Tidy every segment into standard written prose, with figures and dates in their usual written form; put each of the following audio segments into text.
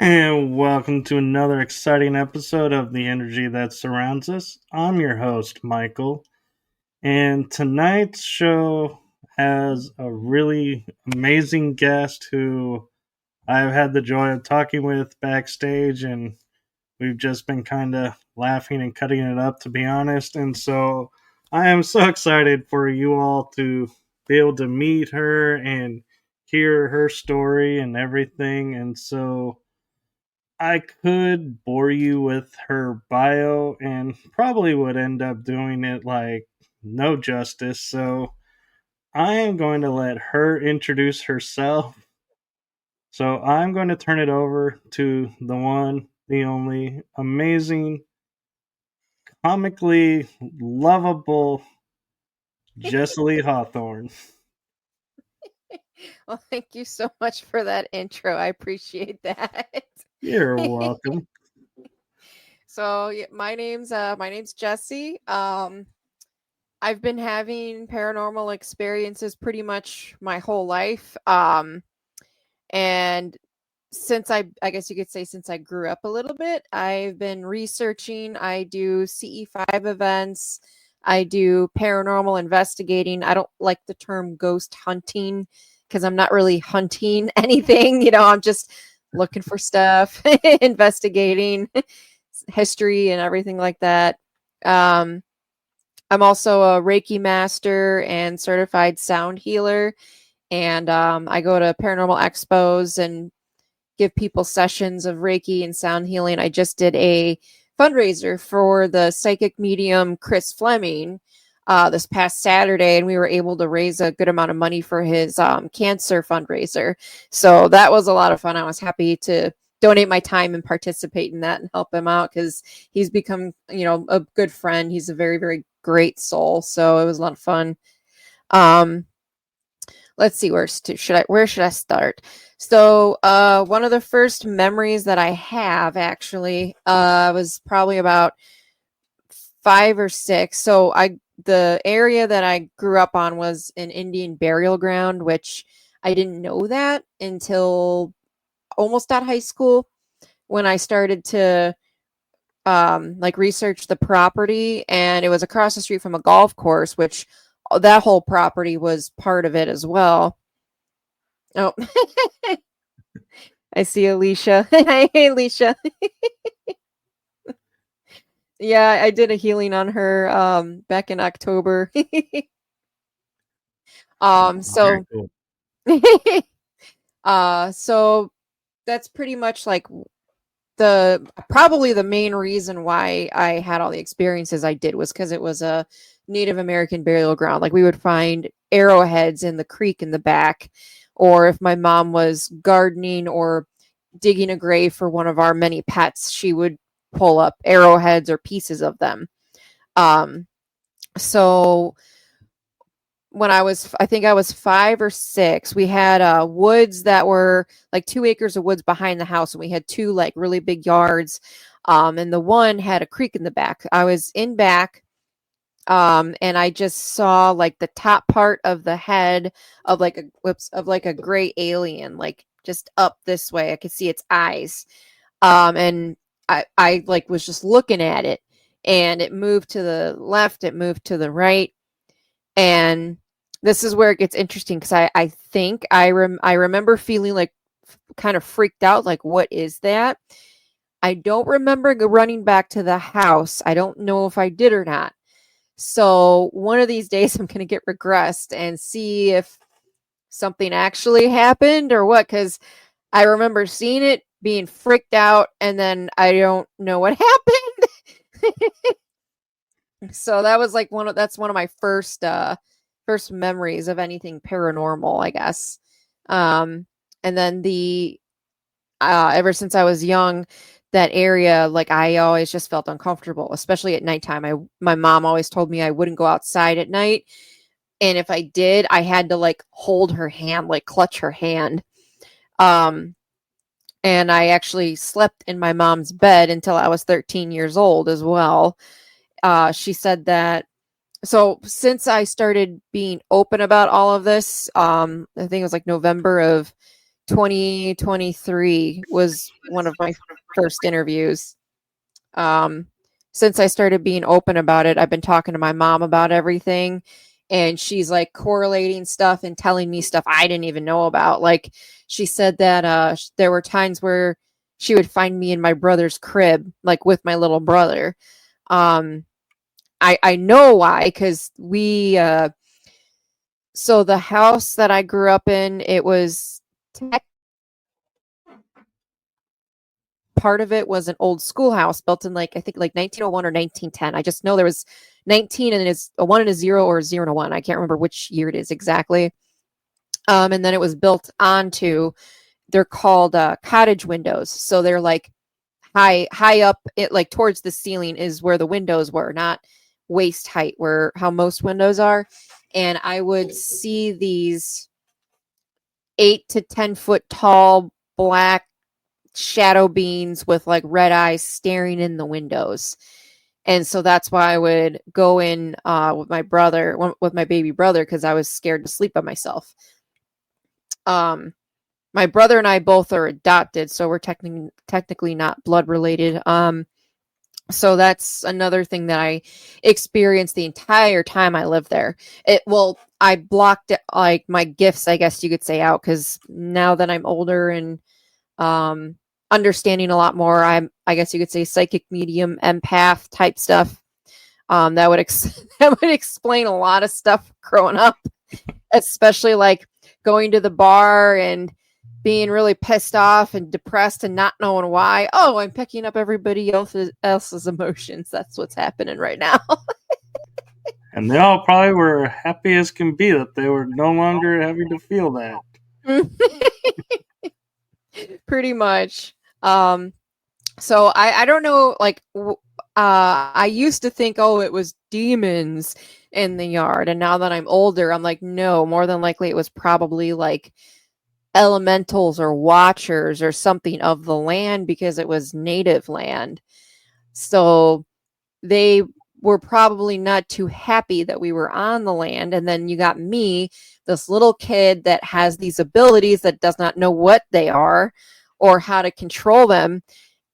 And welcome to another exciting episode of The Energy That Surrounds Us. I'm your host, Michael, and tonight's show has a really amazing guest who I've had the joy of talking with backstage, and we've just been kind of laughing and cutting it up, to be honest. And so I am so excited for you all to be able to meet her and hear her story and everything. And so I could bore you with her bio and probably would end up doing it like no justice. So I am going to let her introduce herself. So I'm going to turn it over to the one, the only, amazing, comically lovable Jessiy Hawthorne. Well, thank you so much for that intro. I appreciate that. You're welcome. So, yeah, my name's Jessiy. I've been having paranormal experiences pretty much my whole life. And I guess you could say since I grew up a little bit, I've been researching. I do CE5 events. I do paranormal investigating. I don't like the term ghost hunting because I'm not really hunting anything. I'm just looking for stuff, investigating history and everything like that. Um, I'm also a Reiki master and certified sound healer. And I go to paranormal expos and give people sessions of Reiki and sound healing. I just did a fundraiser for the psychic medium Chris Fleming this past Saturday, and we were able to raise a good amount of money for his cancer fundraiser. So that was a lot of fun. I was happy to donate my time and participate in that and help him out because he's become, a good friend. He's a very, very great soul. So it was a lot of fun. Um, let's see, where should I start? So one of the first memories that I have actually was probably about 5 or 6. So the area that I grew up on was an Indian burial ground, which I didn't know that until almost at high school when I started to research the property, and it was across the street from a golf course, which that whole property was part of it as well. Oh, I see Alicia. Hey, Alicia. Yeah, I did a healing on her back in October. Very So cool. so that's pretty much like the probably the main reason why I had all the experiences I did was because it was a Native American burial ground. Like we would find arrowheads in the creek in the back, or if my mom was gardening or digging a grave for one of our many pets, she would pull up arrowheads or pieces of them. Um, so I think I was 5 or 6, we had woods that were like 2 acres of woods behind the house, and we had two like really big yards. And the one had a creek in the back. I was in back, and I just saw like the top part of the head of like a gray alien, like just up this way. I could see its eyes. And I like was just looking at it, and it moved to the left, it moved to the right, and this is where it gets interesting because I think I remember feeling like kind of freaked out, like what is that? I don't remember running back to the house. I don't know if I did or not. So one of these days I'm gonna get regressed and see if something actually happened or what, because I remember seeing it, being freaked out, and then I don't know what happened. So that was like that's one of my first memories of anything paranormal, I guess. And then the ever since I was young, that area, like I always just felt uncomfortable, especially at nighttime. My mom always told me I wouldn't go outside at night, and if I did, I had to like hold her hand, like clutch her hand. Um, and I actually slept in my mom's bed until I was 13 years old as well. She said that. So since I started being open about all of this, I think it was like November of 2023 was one of my first interviews. Um, since I started being open about it, I've been talking to my mom about everything, and she's like correlating stuff and telling me stuff I didn't even know about. Like she said that there were times where she would find me in my brother's crib, like with my little brother. Um, I know why, because so the house that I grew up in, it was part of it was an old schoolhouse built in like I think like 1901 or 1910. I just know there was 19 and it's a 1 and a 0 or a 0 and a 1. I can't remember which year it is exactly. And then it was built onto. They're called cottage windows, so they're like high up. It like towards the ceiling is where the windows were, not waist height, where how most windows are. And I would see these 8 to 10 foot tall black shadow beings with like red eyes staring in the windows. And so that's why I would go in with my brother, with my baby brother, because I was scared to sleep by myself. My brother and I both are adopted, so we're technically not blood related. So that's another thing that I experienced the entire time I lived there. I blocked it, like my gifts, I guess you could say, out, because now that I'm older and um, understanding a lot more, I guess you could say psychic medium, empath type stuff. That would that would explain a lot of stuff growing up, especially like going to the bar and being really pissed off and depressed and not knowing why. Oh, I'm picking up everybody else's emotions. That's what's happening right now. And they all probably were happy as can be that they were no longer having to feel that. Pretty much. So I don't know, like I used to think, oh, it was demons in the yard, and now that I'm older, I'm like, no, more than likely it was probably like elementals or watchers or something of the land, because it was native land. So they were probably not too happy that we were on the land. And then you got me, this little kid that has these abilities that does not know what they are or how to control them.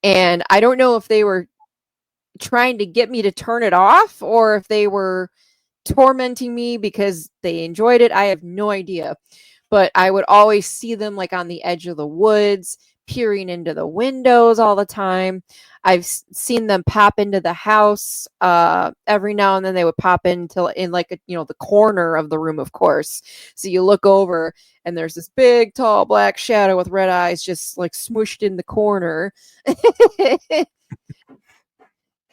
And I don't know if they were trying to get me to turn it off or if they were tormenting me because they enjoyed it. I have no idea. But I would always see them like on the edge of the woods, peering into the windows all the time. I've seen them pop into the house every now and then. They would pop in like the corner of the room, of course. So you look over and there's this big, tall, black shadow with red eyes just like smooshed in the corner.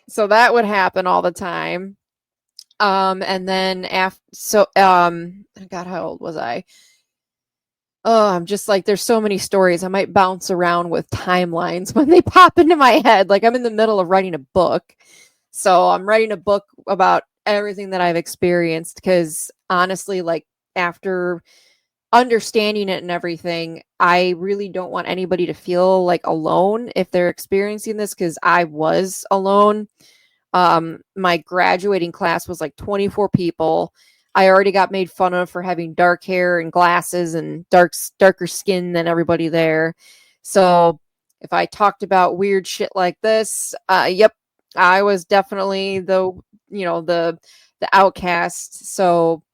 So that would happen all the time. And then God, how old was I? Oh, I'm just like, there's so many stories. I might bounce around with timelines when they pop into my head. Like I'm in the middle of writing a book. So I'm writing a book about everything that I've experienced, because honestly, like after understanding it and everything, I really don't want anybody to feel like alone if they're experiencing this, because I was alone. My graduating class was like 24 people. I already got made fun of for having dark hair and glasses and darker skin than everybody there. So if I talked about weird shit like this, yep, I was definitely the outcast. So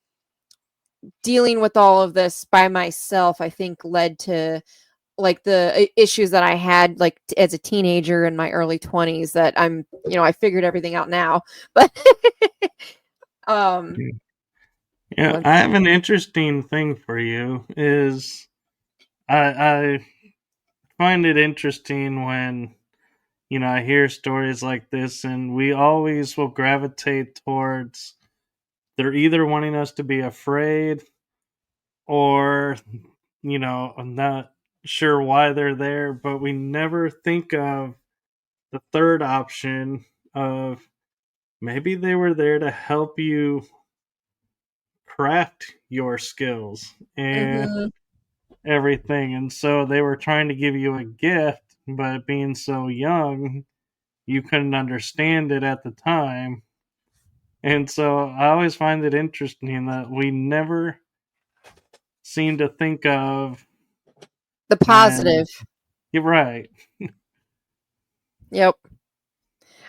dealing with all of this by myself, I think led to like the issues that I had like as a teenager in my early 20s, that I figured everything out now. But um Yeah, what I have an interesting thing for you. Is I find it interesting when I hear stories like this, and we always will gravitate towards they're either wanting us to be afraid or I'm not sure why they're there, but we never think of the third option of maybe they were there to help you craft your skills and mhm. everything. And so they were trying to give you a gift, but being so young, you couldn't understand it at the time. And so I always find it interesting that we never seem to think of The And positive. you're right. Yep.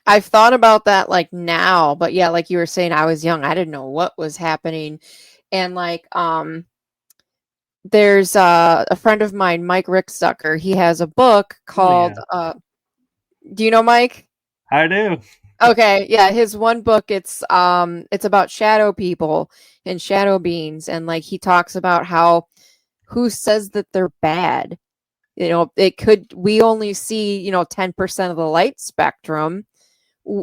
I've thought about that like now, but yeah, like you were saying, I was young. I didn't know what was happening. And like there's a friend of mine, Mike Rickstucker. He has a book Oh called yeah, do you know Mike? I do. Okay, yeah, his one book it's about shadow people and shadow beings, and like he talks about how who says that they're bad. You know, it could we only see, 10% of the light spectrum.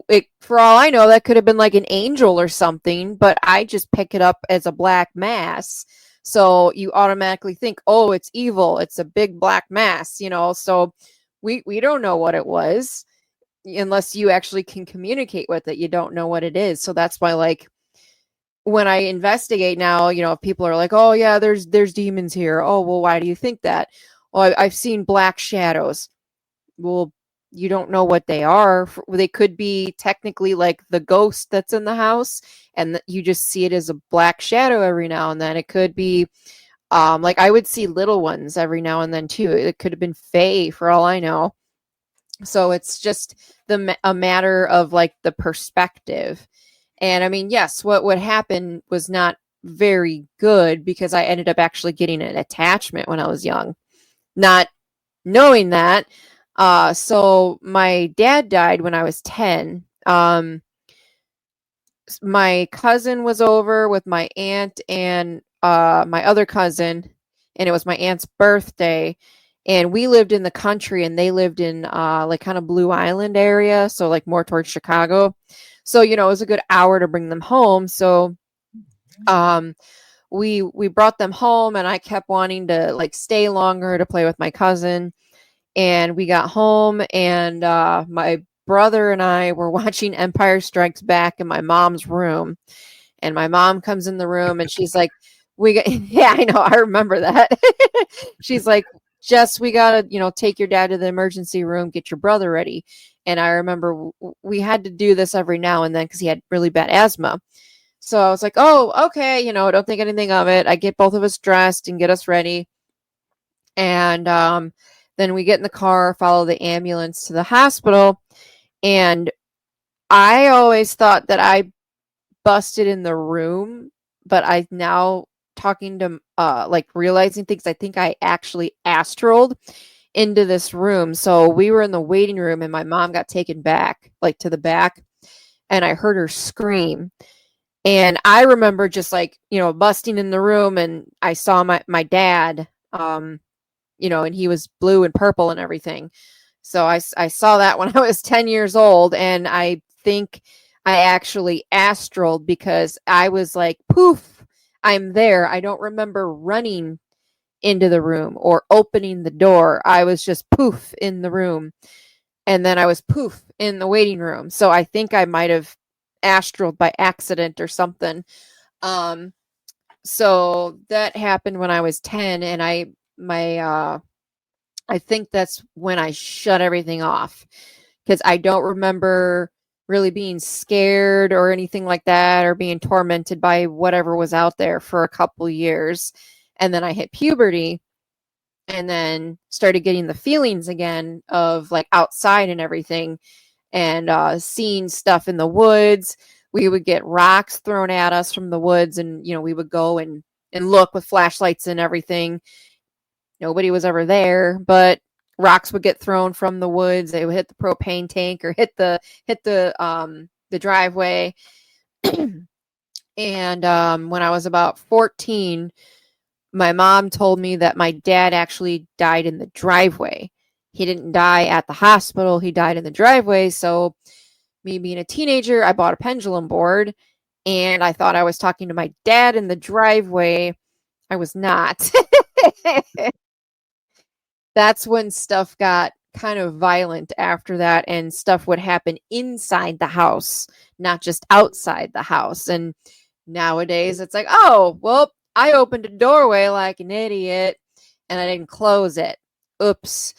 It, for all I know, that could have been like an angel or something, but I just pick it up as a black mass. So you automatically think, oh, it's evil. It's a big black mass, So we don't know what it was unless you actually can communicate with it. You don't know what it is. So that's why, like, when I investigate now, if people are like, oh yeah, there's demons here. Oh well, why do you think that? Well, I've seen black shadows. Well, you don't know what they are. They could be technically like the ghost that's in the house, and you just see it as a black shadow every now and then. It could be, like I would see little ones every now and then too. It could have been fae for all I know. So it's just a matter of like the perspective. And I mean, yes, what would happen was not very good because I ended up actually getting an attachment when I was young, not knowing that. So my dad died when I was 10. My cousin was over with my aunt and my other cousin, and it was my aunt's birthday. And we lived in the country, and they lived in like kind of Blue Island area, so like more towards Chicago. So it was a good hour to bring them home. So um, we brought them home, and I kept wanting to like stay longer to play with my cousin. And we got home, and my brother and I were watching Empire Strikes Back in my mom's room. And my mom comes in the room, and she's like, "We got, yeah, I know, I remember that." She's like, "Jess, we gotta, take your dad to the emergency room, get your brother ready." And I remember we had to do this every now and then because he had really bad asthma. So I was like, "Oh, okay, don't think anything of it." I get both of us dressed and get us ready. And then we get in the car, follow the ambulance to the hospital. And I always thought that I busted in the room, but I now talking to like realizing things, I think I actually astraled into this room. So we were in the waiting room, and my mom got taken back, like to the back, and I heard her scream. And I remember just like, busting in the room, and I saw my dad, and he was blue and purple and everything. So I saw that when I was 10 years old, and I think I actually astraled because I was like, poof, I'm there. I don't remember running into the room or opening the door. I was just poof in the room, and then I was poof in the waiting room. So I think I might have astraled by accident or something. Um, so that happened when I was 10, and I think that's when I shut everything off because I don't remember really being scared or anything like that or being tormented by whatever was out there for a couple years. And then I hit puberty and then started getting the feelings again of like outside and everything, and seeing stuff in the woods. We would get rocks thrown at us from the woods, and we would go and look with flashlights and everything. Nobody was ever there, but rocks would get thrown from the woods. They would hit the propane tank or hit the driveway. And when I was about 14, my mom told me that my dad actually died in the driveway. He didn't die at the hospital. He died in the driveway. So me being a teenager, I bought a pendulum board, and I thought I was talking to my dad in the driveway. I was not. That's when stuff got kind of violent after that, and stuff would happen inside the house, not just outside the house. And nowadays it's like, oh, well, I opened a doorway like an idiot and I didn't close it. Oops.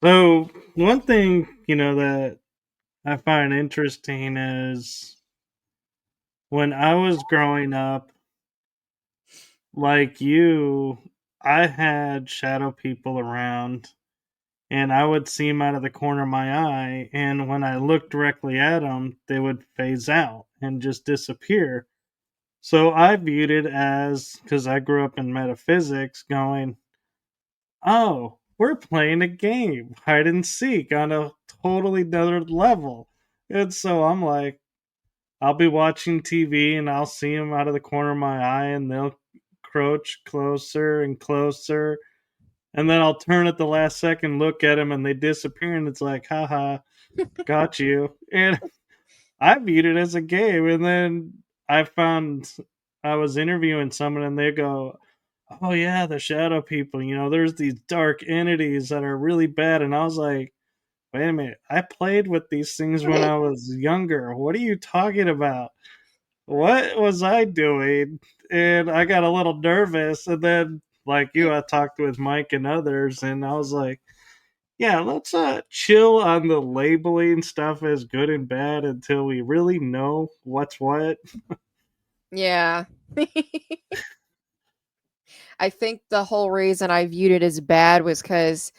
So one thing that I find interesting is when I was growing up, like you, I had shadow people around, and I would see them out of the corner of my eye. And when I looked directly at them, they would phase out and just disappear. So I viewed it as, because I grew up in metaphysics, going, oh, we're playing a game, hide and seek, on a totally other level. And so I'm like, I'll be watching TV and I'll see them out of the corner of my eye and they'll crouch closer and closer. And then I'll turn at the last second, look at them, and they disappear. And it's like, haha, got you. And I viewed it as a game. And then I found I was interviewing someone and they go, oh, yeah, the shadow people, there's these dark entities that are really bad. And I was like, wait a minute, I played with these things when I was younger. What are you talking about? What was I doing? And I got a little nervous. And then, like you, I talked with Mike and others, and I was like, yeah, let's chill on the labeling stuff as good and bad until we really know what's what. Yeah. I think the whole reason I viewed it as bad was because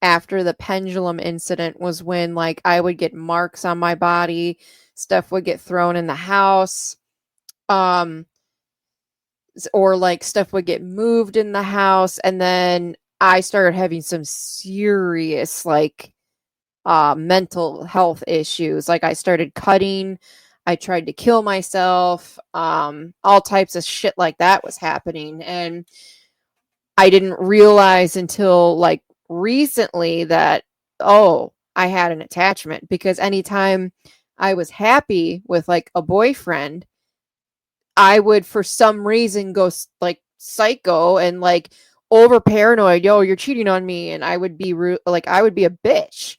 after the pendulum incident was when like I would get marks on my body, stuff would get thrown in the house, um, or like stuff would get moved in the house, and then I started having some serious like mental health issues. Like I started cutting, I tried to kill myself, all types of shit like that was happening. And I didn't realize until like recently that, oh, I had an attachment because anytime I was happy with like a boyfriend, I would for some reason go like psycho and like over paranoid. Yo, you're cheating on me, and I would be like I would be a bitch,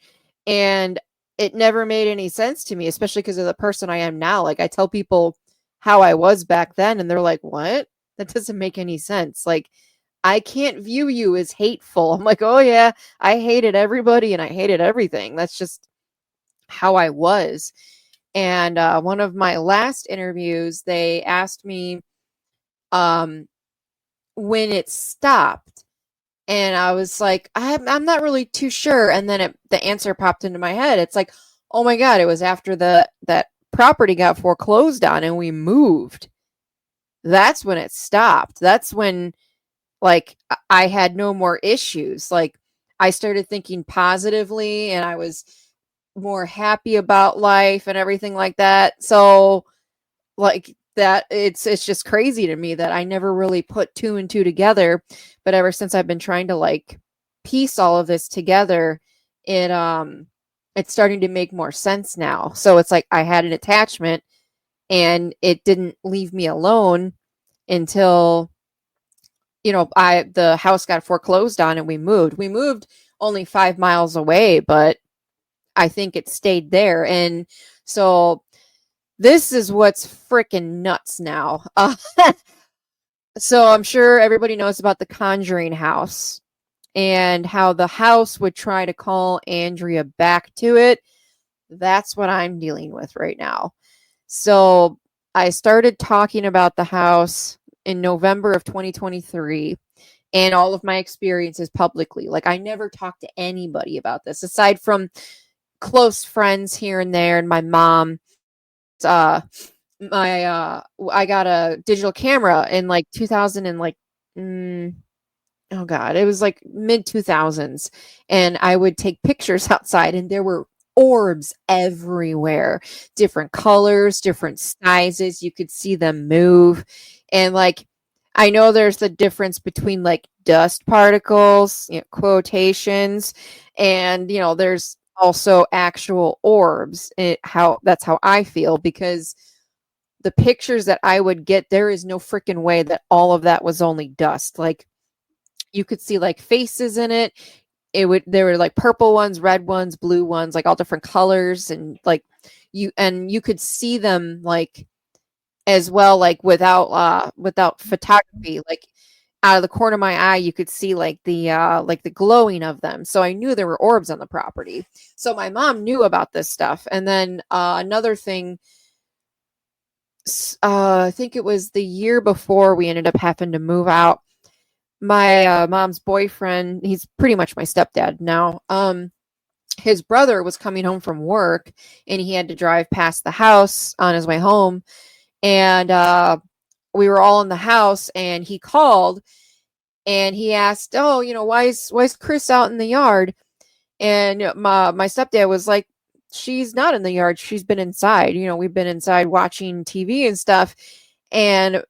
and it never made any sense to me, especially because of the person I am now. Like I tell people how I was back then, and they're like, "What? That doesn't make any sense." Like I can't view you as hateful. I'm like, oh yeah, I hated everybody and I hated everything. That's just how I was. And one of my last interviews, they asked me um, when it stopped. And I was like, I'm not really too sure. And then the answer popped into my head. It's like, oh my God, it was after that property got foreclosed on and we moved. That's when it stopped. That's when like I had no more issues. Like I started thinking positively and I was more happy about life and everything like that. So like that it's just crazy to me that I never really put two and two together, but ever since I've been trying to like piece all of this together, it's starting to make more sense now. So it's like I had an attachment and it didn't leave me alone until the house got foreclosed on and we moved. We moved only 5 miles away, but I think it stayed there. And so this is what's freaking nuts now. So I'm sure everybody knows about the Conjuring house and how the house would try to call Andrea back to it. That's what I'm dealing with right now. So I started talking about the house in November of 2023 and all of my experiences publicly. Like I never talked to anybody about this aside from close friends here and there and my mom. Uh I got a digital camera in like 2000 and like oh god, it was like mid 2000s, and I would take pictures outside and there were orbs everywhere, different colors, different sizes, you could see them move. And like I know there's the difference between like dust particles, quotations, and there's also actual orbs. How that's how I feel because the pictures that I would get, there is no freaking way that all of that was only dust. Like you could see like faces in it. There were like purple ones, red ones, blue ones, like all different colors, and like you could see them like as well, like without photography, like out of the corner of my eye you could see like the glowing of them. So I knew there were orbs on the property. So my mom knew about this stuff. And then another thing, I think it was the year before we ended up having to move out. My mom's boyfriend, he's pretty much my stepdad now. His brother was coming home from work and he had to drive past the house on his way home. And we were all in the house and he called and he asked, "Oh, why is Chris out in the yard?" And my stepdad was like, "She's not in the yard. She's been inside. We've been inside watching TV and stuff." And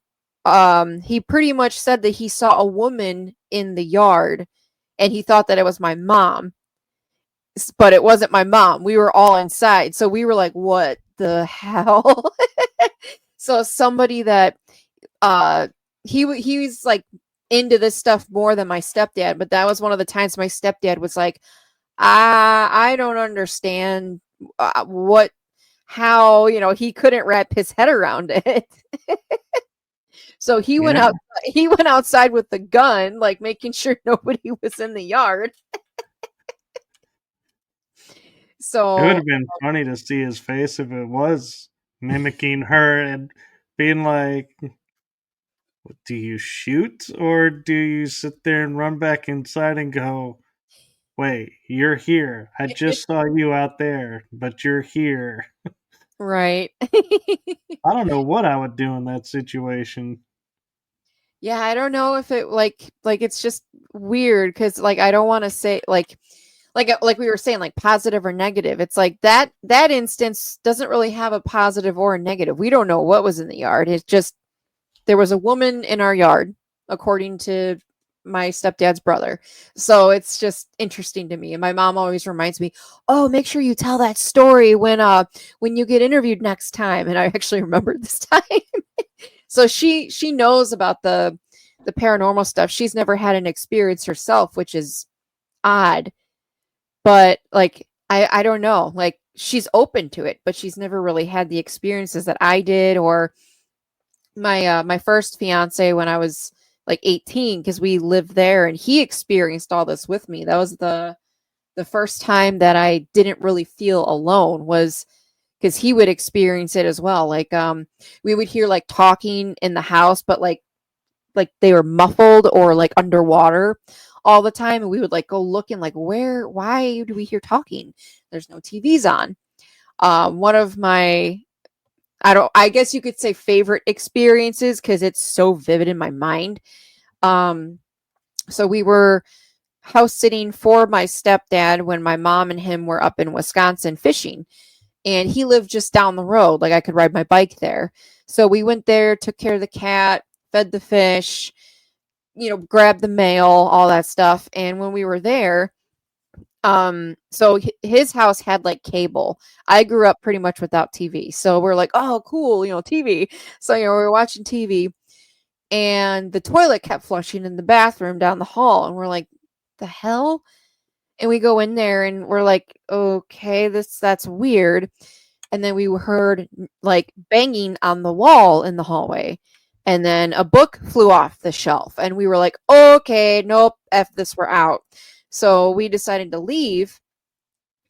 he pretty much said that he saw a woman in the yard and he thought that it was my mom, but it wasn't my mom. We were all inside. So we were like, "What the hell?" So somebody that he was like into this stuff more than my stepdad, but that was one of the times my stepdad was like, I don't understand how he couldn't wrap his head around it. So he went Yeah. out. He went outside with the gun, like making sure nobody was in the yard. It would So have been funny to see his face if it was mimicking her and being like, do you shoot or do you sit there and run back inside and go, wait, you're here. I just saw you out there, but you're here. right. I don't know what I would do in that situation. Yeah, I don't know if it like it's just weird because like I don't want to say like we were saying like positive or negative. It's like that instance doesn't really have a positive or a negative. We don't know what was in the yard. It's just there was a woman in our yard, according to my stepdad's brother. So it's just interesting to me. And my mom always reminds me, "Oh, make sure you tell that story when you get interviewed next time." And I actually remembered this time. So she knows about the paranormal stuff. She's never had an experience herself, which is odd. But like I don't know. Like she's open to it, but she's never really had the experiences that I did or my first fiance when I was like 18 because we lived there and he experienced all this with me. That was the first time that I didn't really feel alone was because he would experience it as well. Like we would hear like talking in the house, but like they were muffled or like underwater all the time, and we would like go looking like why do we hear talking? There's no TVs on. One of my I guess you could say favorite experiences because it's so vivid in my mind. Um, so we were house sitting for my stepdad when my mom and him were up in Wisconsin fishing. And he lived just down the road. Like I could ride my bike there. So we went there, took care of the cat, fed the fish, grabbed the mail, all that stuff. And when we were there, so his house had like cable. I grew up pretty much without TV. So we're like, "Oh, cool, TV." So, we were watching TV and the toilet kept flushing in the bathroom down the hall. And we're like, "The hell?" And we go in there and we're like, "Okay, that's weird." And then we heard like banging on the wall in the hallway. And then a book flew off the shelf. And we were like, "Okay, nope, F this, we're out." So we decided to leave.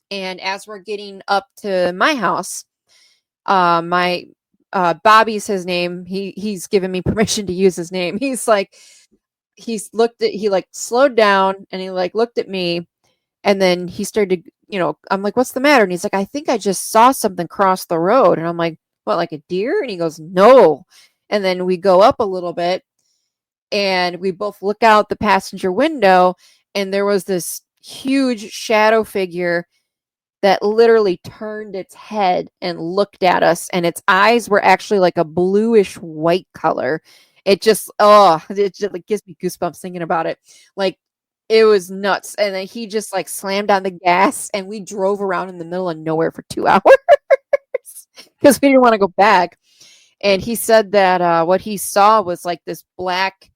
And as we're getting up to my house, my Bobby's his name. He's given me permission to use his name. He's like, he like slowed down and he like looked at me and then he started, I'm like, "What's the matter?" And he's like, "I think I just saw something cross the road." And I'm like, "What, like a deer?" And he goes, "No." And then we go up a little bit and we both look out the passenger window and there was this huge shadow figure that literally turned its head and looked at us and its eyes were actually like a bluish white color. It just like gives me goosebumps thinking about it. Like it was nuts. And then he just like slammed on the gas and we drove around in the middle of nowhere for 2 hours because we didn't want to go back. And he said that what he saw was like this black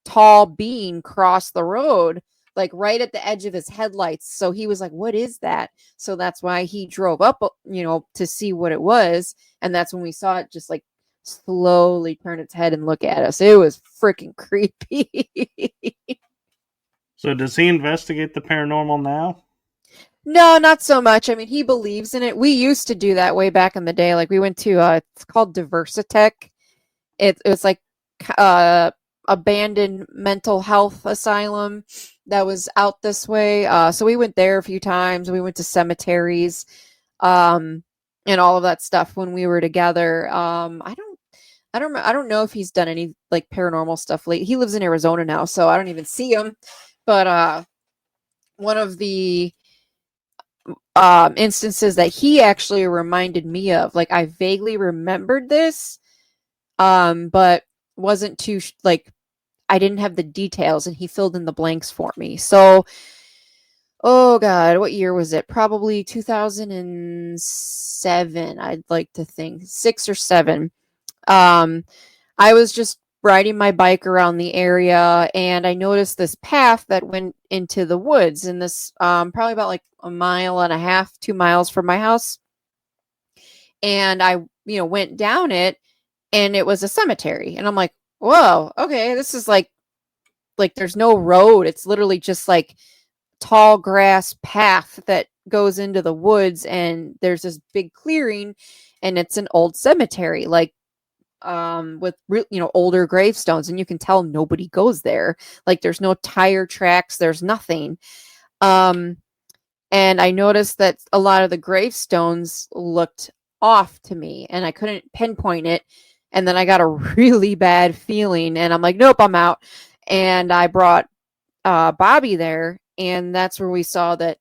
tall being cross the road, like right at the edge of his headlights. So he was like, "What is that?" So that's why he drove up, to see what it was. And that's when we saw it just like slowly turn its head and look at us. It was freaking creepy. So does he investigate the paranormal now? No, not so much. I mean, he believes in it. We used to do that way back in the day. Like we went to it's called Diversitech. It was like uh abandoned mental health asylum that was out this way. So we went there a few times. We went to cemeteries, um, and all of that stuff when we were together. I don't know if he's done any like paranormal stuff late. He lives in Arizona now, so I don't even see him. But one of the instances that he actually reminded me of, like I vaguely remembered this, but wasn't too like I didn't have the details, and he filled in the blanks for me. So, oh God, what year was it? Probably 2007. I'd like to think 6 or 7. Um, I was just riding my bike around the area, and I noticed this path that went into the woods, and this probably about like a mile and a half, 2 miles from my house. And I, went down it, and it was a cemetery, and I'm like, whoa, okay, this is like there's no road. It's literally just like tall grass path that goes into the woods, and there's this big clearing, and it's an old cemetery, like with older gravestones, and you can tell nobody goes there. Like there's no tire tracks, there's nothing. um and I noticed that a lot of the gravestones looked off to me, and I couldn't pinpoint it. And then I got a really bad feeling, and I'm like, nope, I'm out. And I brought Bobby there, and that's where we saw that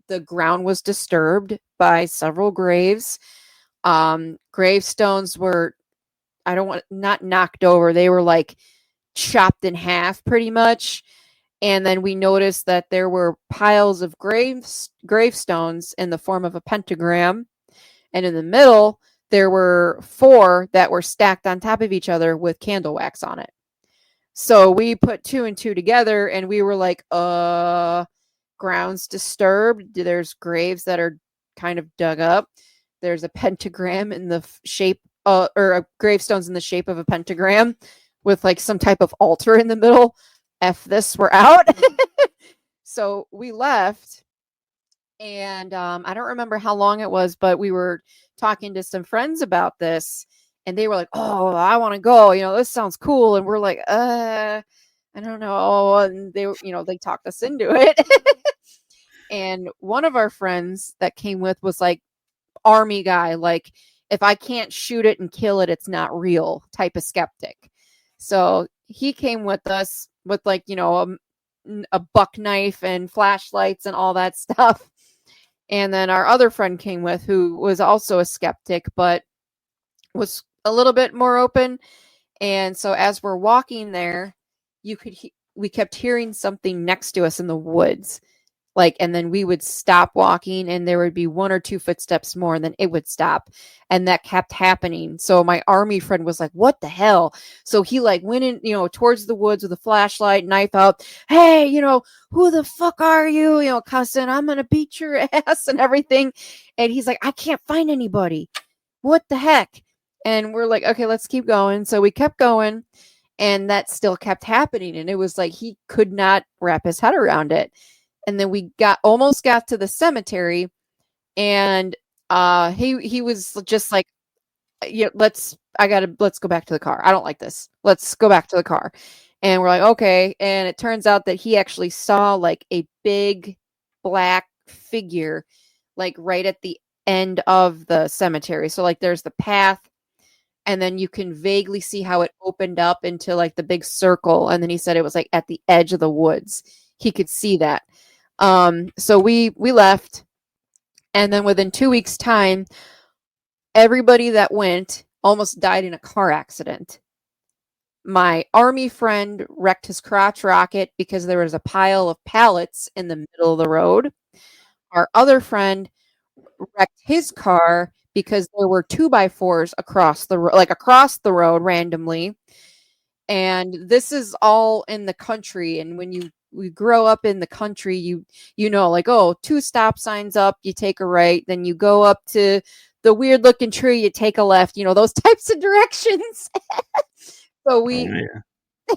the ground was disturbed by several graves. Gravestones were, I don't want, not knocked over, they were like chopped in half pretty much. And then we noticed that there were piles of gravestones in the form of a pentagram, and in the middle there were 4 that were stacked on top of each other with candle wax on it. So we put 2 and 2 together, and we were like, ground's disturbed. There's graves that are kind of dug up. There's a pentagram in the shape, or gravestones in the shape of a pentagram with like some type of altar in the middle. F this, we're out. So we left, and I don't remember how long it was, but we were talking to some friends about this, and they were like, "Oh, I want to go. This sounds cool." And we're like, I don't know. And they talked us into it. And one of our friends that came with was like army guy, like if I can't shoot it and kill it, it's not real type of skeptic. So he came with us with like, a buck knife and flashlights and all that stuff. And then our other friend came with, who was also a skeptic, but was a little bit more open. And so as we're walking there, we kept hearing something next to us in the woods. Like, and then we would stop walking, and there would be 1 or 2 footsteps more, and then it would stop. And that kept happening. So my army friend was like, what the hell? So he like went in, towards the woods with a flashlight, knife out. Hey, who the fuck are you? Cussing, I'm going to beat your ass and everything. And he's like, I can't find anybody. What the heck? And we're like, okay, let's keep going. So we kept going, and that still kept happening. And it was like, he could not wrap his head around it. And then we almost got to the cemetery, and he was just like, yeah, let's go back to the car. I don't like this. Let's go back to the car. And we're like, okay. And it turns out that he actually saw like a big black figure like right at the end of the cemetery. So like there's the path, and then you can vaguely see how it opened up into like the big circle. And then he said it was like at the edge of the woods. He could see that. So we left, and then within 2 weeks' time, everybody that went almost died in a car accident. My army friend wrecked his crotch rocket because there was a pile of pallets in the middle of the road. Our other friend wrecked his car because there were 2x4s across the road randomly. And this is all in the country. And when we grow up in the country, you know, like, oh, 2 stop signs up, you take a right, then you go up to the weird looking tree, you take a left, those types of directions. So we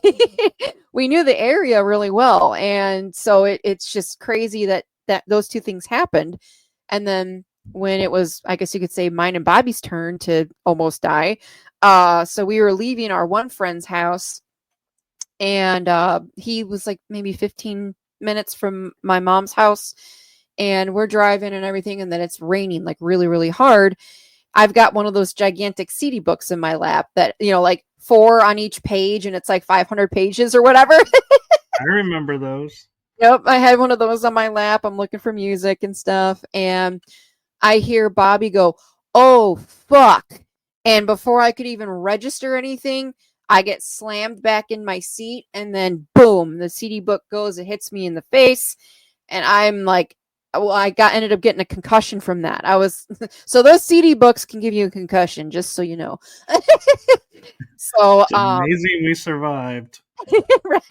yeah. we knew the area really well. And so it's just crazy that those 2 things happened. And then when it was, I guess you could say, mine and Bobby's turn to almost die. So we were leaving our one friend's house, and he was like maybe 15 minutes from my mom's house, and we're driving and everything, and then it's raining like really, really hard. I've got one of those gigantic CD books in my lap that, like four on each page, and it's like 500 pages or whatever. I remember those. Yep, I had one of those on my lap. I'm looking for music and stuff, and I hear Bobby go, "Oh, fuck." And before I could even register anything, I get slammed back in my seat, and then boom, the CD book goes, it hits me in the face, and I'm like, well, ended up getting a concussion from that. I was so those CD books can give you a concussion, just so you know. So, It's amazing we survived. right.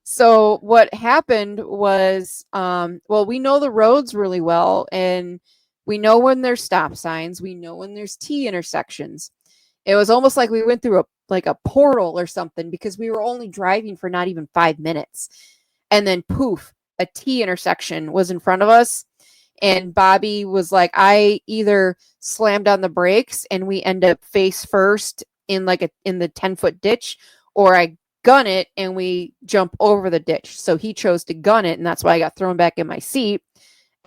So what happened was, well, we know the roads really well, and we know when there's stop signs, we know when there's T intersections. It was almost like we went through a portal or something, because we were only driving for not even 5 minutes, and then poof, a T intersection was in front of us, and Bobby was like, I either slammed on the brakes and we end up face first in in the 10-foot ditch, or I gun it and we jump over the ditch. So he chose to gun it, and that's why I got thrown back in my seat.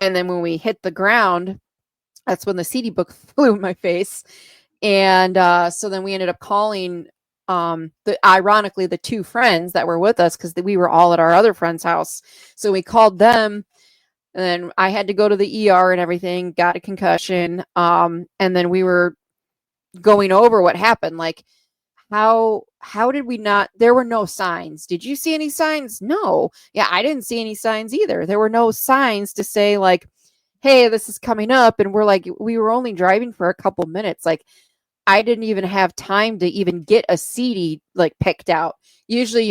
And then when we hit the ground, that's when the CD book flew in my face. And so then we ended up calling, ironically, the two friends that were with us, because we were all at our other friend's house. So we called them, and then I had to go to the ER and everything, got a concussion. And then we were going over what happened. Like, how did we not, there were no signs. Did you see any signs? No. Yeah, I didn't see any signs either. There were no signs to say like, hey, this is coming up. And we're like, we were only driving for a couple minutes. Like, I didn't even have time to even get a CD like picked out. Usually,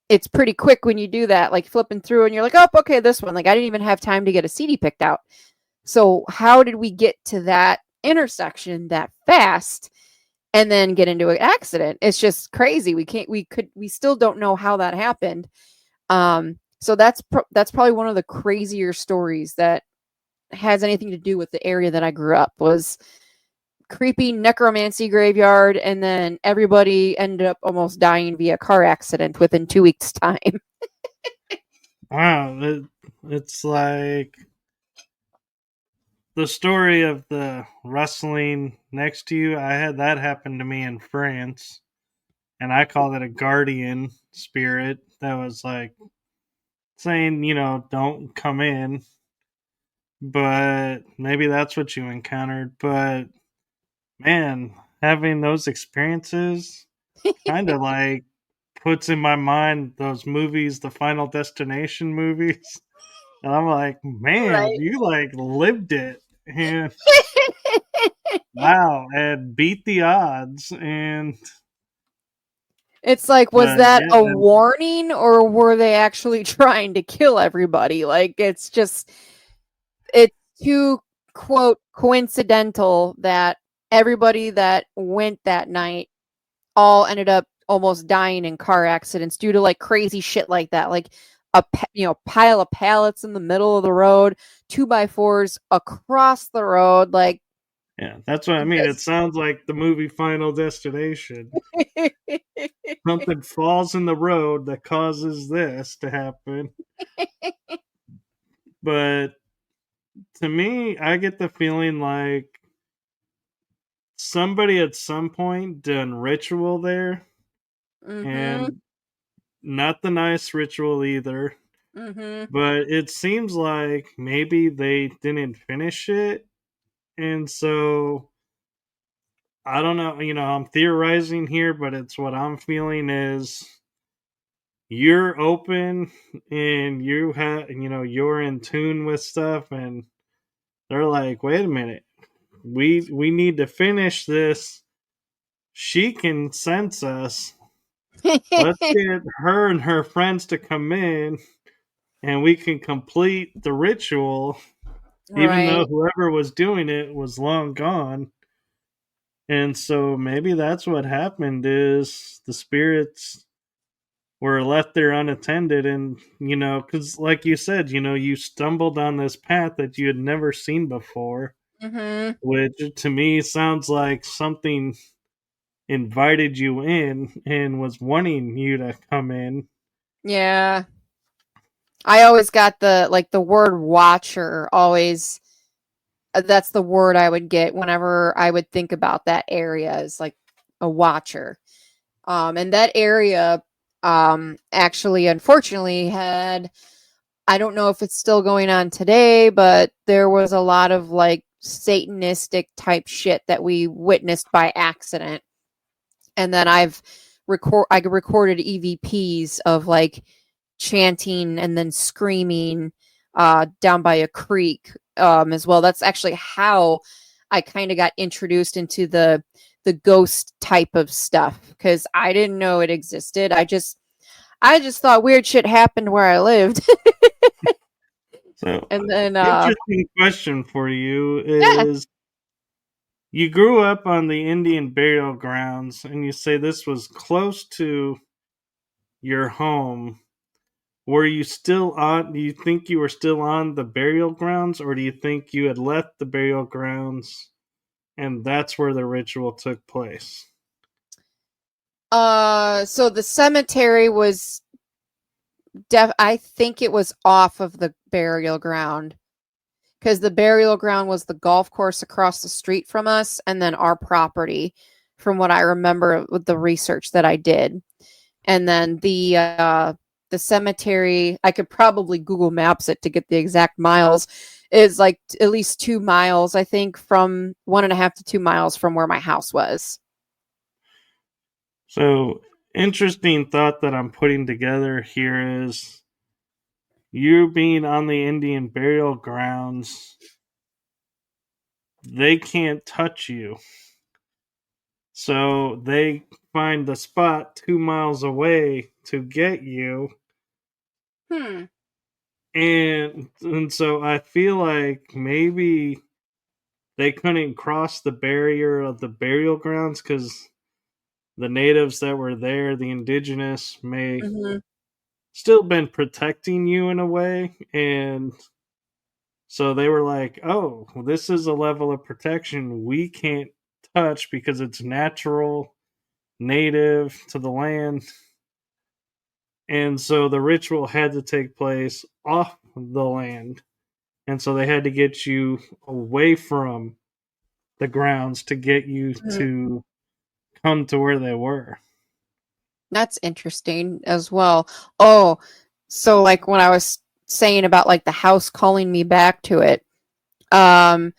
it's pretty quick when you do that, like flipping through and you're like, oh, okay, this one. Like, I didn't even have time to get a CD picked out. So how did we get to that intersection that fast and then get into an accident? It's just crazy. We still don't know how that happened. So that's probably one of the crazier stories that has anything to do with the area that I grew up. Was creepy necromancy graveyard, and then everybody ended up almost dying via car accident within 2 weeks time. Wow, it's like the story of the wrestling next to you. I had that happen to me in France, and I called it a guardian spirit that was like saying, don't come in. But maybe that's what you encountered. But man, having those experiences kind of like puts in my mind those movies, the Final Destination movies. And I'm like, man, Right. you like lived it. And wow, and beat the odds. And It's like, was that a yeah, warning, or were they actually trying to kill everybody? Like, it's too, quote, coincidental that everybody that went that night all ended up almost dying in car accidents due to like crazy shit like that. Like a pile of pallets in the middle of the road, 2x4s across the road. Like, yeah, that's what I mean. It sounds like the movie Final Destination. Something falls in the road that causes this to happen. But to me, I get the feeling like somebody at some point done ritual there, mm-hmm. and not the nice ritual either. Mm-hmm. But it seems like maybe they didn't finish it, and so I don't know. I'm theorizing here, but it's what I'm feeling is you're open and you're in tune with stuff, and they're like, wait a minute, we need to finish this. She can sense us. Let's get her and her friends to come in, and we can complete the ritual, even though Right. whoever was doing it was long gone. And so maybe that's what happened is the spirits were left there unattended. And, because like you said, you stumbled on this path that you had never seen before, Mm-hmm. which to me sounds like something invited you in and was wanting you to come in. Yeah. I always got the word watcher always that's the word I would get whenever I would think about that area is like a watcher. And that area actually unfortunately had I don't know if it's still going on today, but there was a lot of like satanistic type shit that we witnessed by accident. And then I recorded EVPs of like chanting and then screaming down by a creek as well. That's actually how I kind of got introduced into the ghost type of stuff because I didn't know it existed. I just thought weird shit happened where I lived. So, And then interesting question for you yeah. is, you grew up on the Indian burial grounds, and you say this was close to your home. Were you still on? Do you think you were still on the burial grounds, or do you think you had left the burial grounds and that's where the ritual took place? So the cemetery was I think it was off of the burial ground because the burial ground was the golf course across the street from us and then our property from what I remember with the research that I did. And then the cemetery, I could probably Google Maps it to get the exact miles, is like at least 2 miles, I think, from 1.5 to 2 miles from where my house was. So, interesting thought that I'm putting together here is, you being on the Indian burial grounds, they can't touch you. So they find the spot 2 miles away to get you. Hmm. And so I feel like maybe they couldn't cross the barrier of the burial grounds because the natives that were there, the indigenous, may Mm-hmm. still been protecting you in a way. And so they were like, oh, this is a level of protection we can't touch because it's natural, native to the land. And so the ritual had to take place off the land. And so they had to get you away from the grounds to get you Mm-hmm. to come to where they were. That's interesting as well. Oh, so like when I was saying about like the house calling me back to it. Um,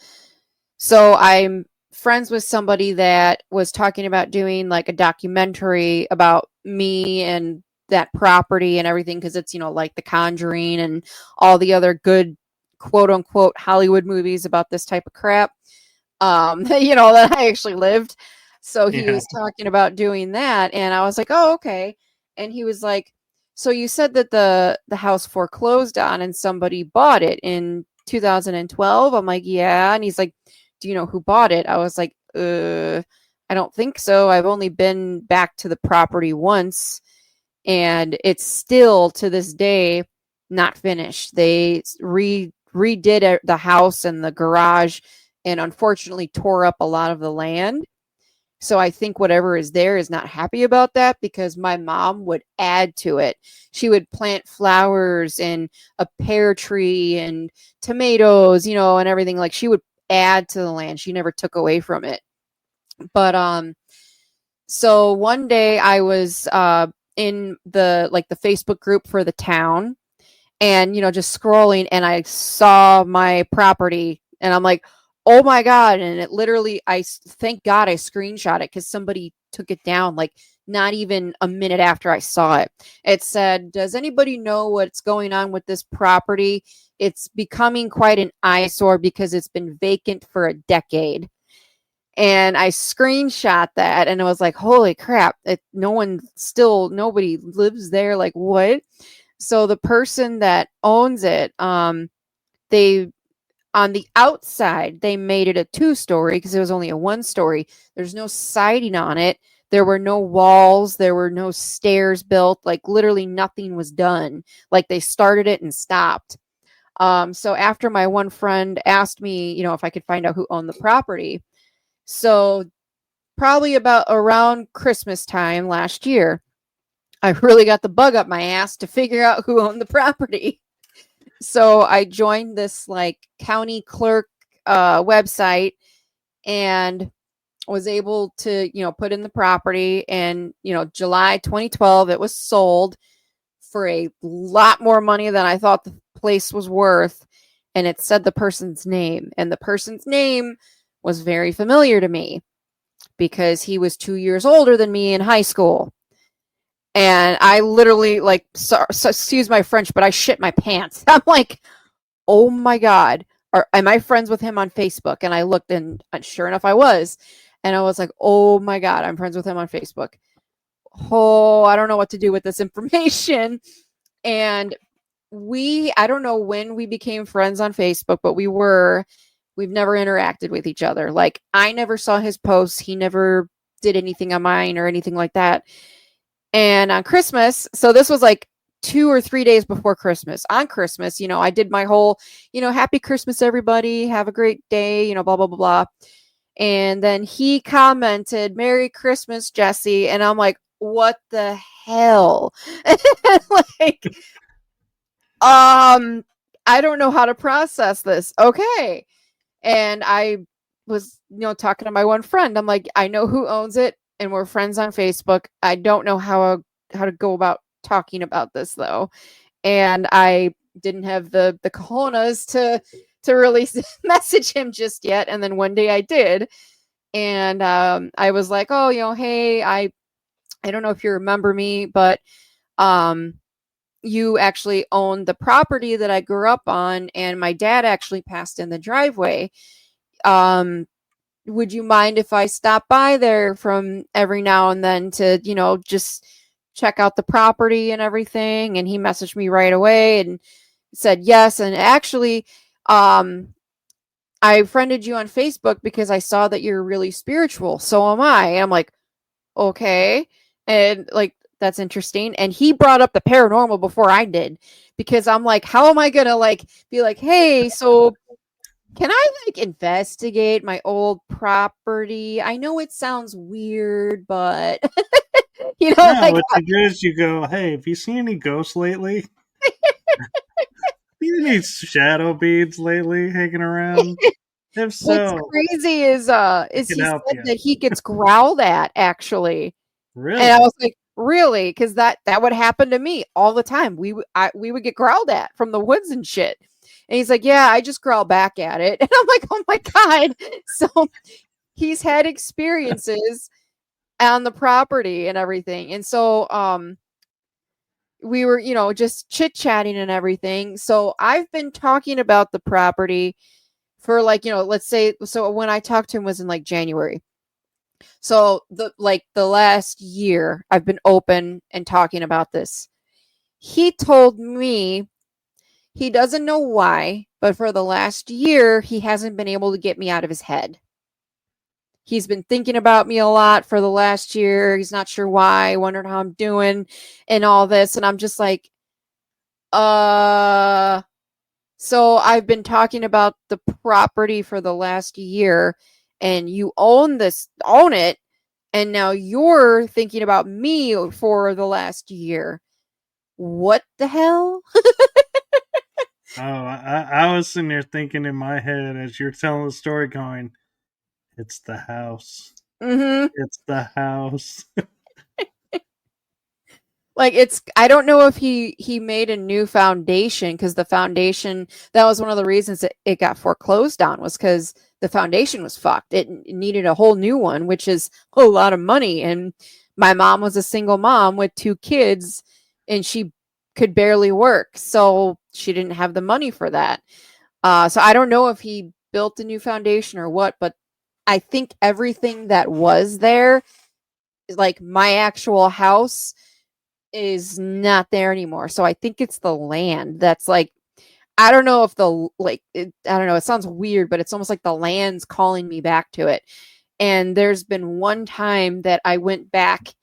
so I'm friends with somebody that was talking about doing like a documentary about me and that property and everything because it's, like The Conjuring and all the other good quote unquote Hollywood movies about this type of crap. That I actually lived. So he Yeah. was talking about doing that, and I was like, "Oh, okay." And he was like, "So you said that the house foreclosed on and somebody bought it in 2012?" I'm like, "Yeah." And he's like, "Do you know who bought it?" I was like, I don't think so. I've only been back to the property once, and it's still to this day not finished. They redid the house and the garage and unfortunately tore up a lot of the land. So I think whatever is there is not happy about that because my mom would add to it. She would plant flowers and a pear tree and tomatoes, and everything. Like she would add to the land. She never took away from it. But so one day I was in the Facebook group for the town and just scrolling and I saw my property and I'm like, oh my god. And it literally, thank god I screenshot it because somebody took it down like not even a minute after I saw it. It said, does anybody know what's going on with this property? It's becoming quite an eyesore because it's been vacant for a decade. And I screenshot that and I was like, holy crap, nobody lives there. Like, what? So the person that owns it, they on the outside they made it a 2-story because it was only a 1-story. There's no siding on it. There were no walls, there were no stairs built, like literally nothing was done. Like they started it and stopped. So after my one friend asked me, if I could find out who owned the property, so probably about around Christmas time last year, I really got the bug up my ass to figure out who owned the property. So I joined this like county clerk website and was able to, put in the property. And, July 2012, it was sold for a lot more money than I thought the place was worth. And it said the person's name. And the person's name was very familiar to me because he was 2 years older than me in high school. And I literally, like, excuse my French, but I shit my pants. I'm like, oh my God, am I friends with him on Facebook? And I looked, and sure enough, I was. And I was like, oh my God, I'm friends with him on Facebook. Oh, I don't know what to do with this information. And I don't know when we became friends on Facebook, but we've never interacted with each other. Like, I never saw his posts. He never did anything on mine or anything like that. And on Christmas, so this was like 2 or 3 days before Christmas. On Christmas, I did my whole, happy Christmas, everybody. Have a great day, blah, blah, blah, blah. And then he commented, Merry Christmas, Jessiy. And I'm like, what the hell? Like, I don't know how to process this. Okay. And I was, talking to my one friend. I'm like, I know who owns it, and we're friends on Facebook. I don't know how to go about talking about this though. And I didn't have the cojones to really message him just yet. And then one day I did. And I was like, oh, hey, I don't know if you remember me, but you actually own the property that I grew up on, and my dad actually passed in the driveway. Would you mind if I stop by there from every now and then to, just check out the property and everything? And he messaged me right away and said yes. And actually, I friended you on Facebook because I saw that you're really spiritual. So am I. And I'm like, okay. And like, that's interesting. And he brought up the paranormal before I did, because I'm like, how am I going to like be like, hey, so can I like investigate my old property? I know it sounds weird, but No, like, what you do is you go, hey, have you seen any ghosts lately? You any shadow beads lately hanging around? If what's so, crazy is I can he help said you. that he gets growled at actually. And I Really? was like, really? Because that would happen to me all the time. We would get growled at from the woods and shit. And he's like, yeah, I just growl back at it. And I'm like, oh my God. So he's had experiences on the property and everything. And so we were, just chit-chatting and everything. So I've been talking about the property for like, let's say, so when I talked to him was in like January. So the last year I've been open and talking about this. He told me he doesn't know why, but for the last year he hasn't been able to get me out of his head. He's been thinking about me a lot for the last year. He's not sure why, wondering how I'm doing and all this. And I'm just like, so I've been talking about the property for the last year, and you own it. And now you're thinking about me for the last year. What the hell? Oh, I was sitting there thinking in my head as you're telling the story, going, it's the house. Mm-hmm. It's the house. Like, I don't know if he made a new foundation, because the foundation, that was one of the reasons that it got foreclosed on, was because the foundation was fucked. It needed a whole new one, which is a lot of money. And my mom was a single mom with 2 kids, and she could barely work. So she didn't have the money for that. So I don't know if he built a new foundation or what, but I think everything that was there, like my actual house, is not there anymore. So I think it's the land that's like, I don't know if I don't know, it sounds weird, but it's almost like the land's calling me back to it. And there's been one time that I went back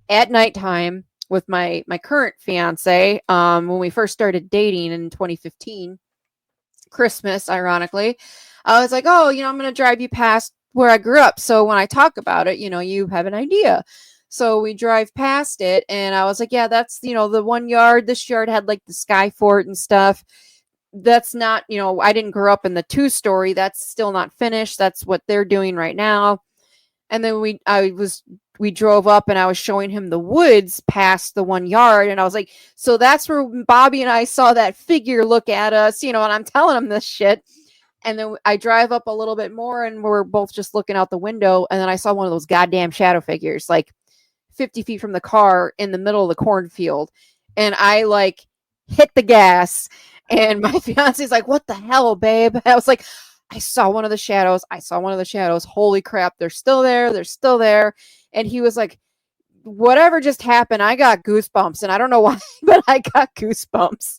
at nighttime with my current fiance, when we first started dating in 2015, Christmas, ironically. I was like, oh, I'm going to drive you past where I grew up. So when I talk about it, you have an idea. So we drive past it, and I was like, yeah, that's, the one yard. This yard had like the sky fort and stuff. That's not, I didn't grow up in the 2-story. That's still not finished. That's what they're doing right now. And then we drove up, and I was showing him the woods past the 1 yard. And I was like, so that's where Bobby and I saw that figure look at us, and I'm telling him this shit. And then I drive up a little bit more, and we're both just looking out the window. And then I saw one of those goddamn shadow figures, like 50 feet from the car in the middle of the cornfield. And I like hit the gas, and my fiance's like, what the hell, babe? I was like, I saw one of the shadows. Holy crap. They're still there. And he was like, whatever just happened, I got goosebumps. And I don't know why, but I got goosebumps.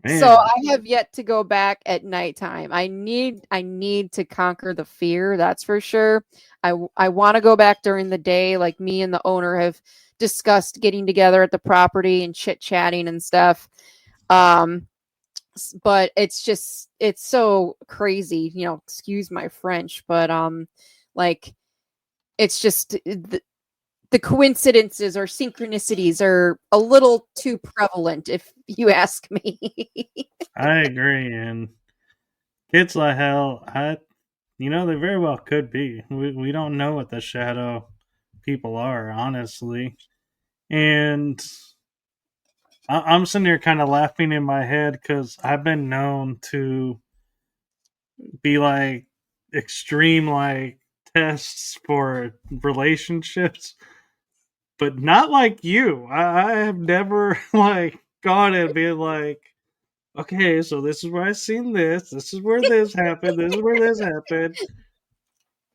Man. So I have yet to go back at nighttime. I need to conquer the fear. That's for sure. I want to go back during the day. Like, me and the owner have discussed getting together at the property and chit chatting and stuff. But it's so crazy, excuse my French, but like, it's just the coincidences or synchronicities are a little too prevalent, if you ask me. I agree, and kids like hell, they very well could be. We don't know what the shadow people are, honestly. And I'm sitting here kind of laughing in my head because I've been known to be like extreme like tests for relationships, but not like you. I have never like gone and been like, okay, so this is where I seen this. This is where this happened. This is where this happened.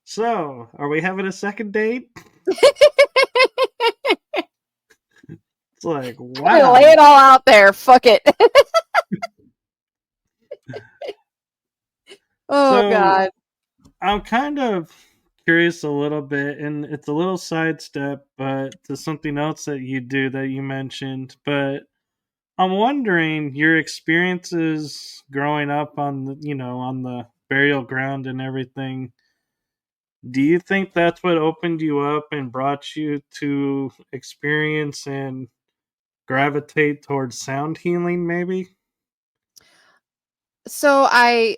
So, are we having a second date? It's like, wow. Lay it all out there. Fuck it. Oh, So, God. I'm kind of curious a little bit, and it's a little sidestep, but to something else that you do that you mentioned. But I'm wondering your experiences growing up on on the burial ground and everything. Do you think that's what opened you up and brought you to experience and gravitate towards sound healing? Maybe. So I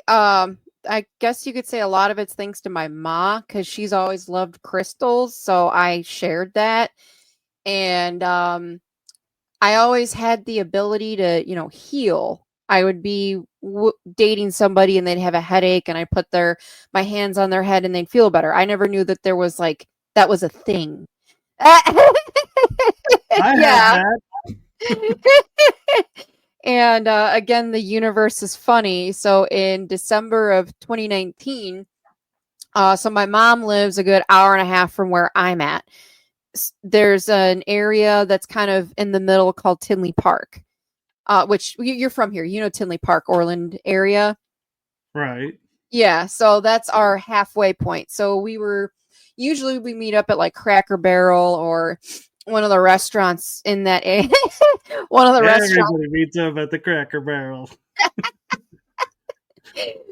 guess you could say a lot of it's thanks to my mom, because she's always loved crystals. So I shared that. And I always had the ability to, heal. I would be dating somebody, and they'd have a headache, and I put my hands on their head, and they'd feel better. I never knew that there was that was a thing. I have Yeah. that. And again, the universe is funny. So in December of 2019, so my mom lives a good hour and a half from where I'm at. There's an area that's kind of in the middle called Tinley Park, which you're from here. Tinley Park, Orland area. Right. Yeah, so that's our halfway point. So usually we meet up at like Cracker Barrel or one of the restaurants in that area. One of the restaurants. Everybody meets up at the Cracker Barrel.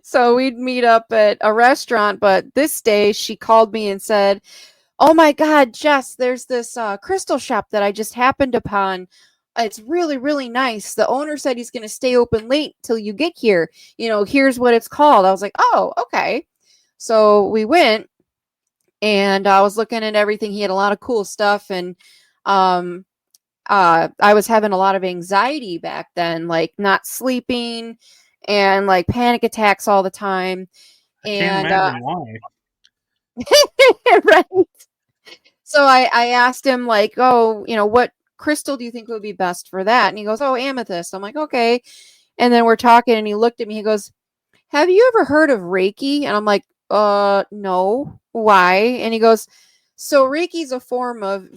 So we'd meet up at a restaurant, but this day she called me and said, oh my God, Jess, there's this crystal shop that I just happened upon. It's really, really nice. The owner said he's going to stay open late till you get here. Here's what it's called. I was like, oh, okay. So we went, and I was looking at everything. He had a lot of cool stuff. And I was having a lot of anxiety back then, like not sleeping and like panic attacks all the time. I can't And imagine why. right. So I asked him, like, oh, what crystal do you think would be best for that? And he goes, oh, amethyst. I'm like, okay. And then we're talking, and he looked at me. He goes, have you ever heard of Reiki? And I'm like, no. Why? And he goes, so Reiki is a form of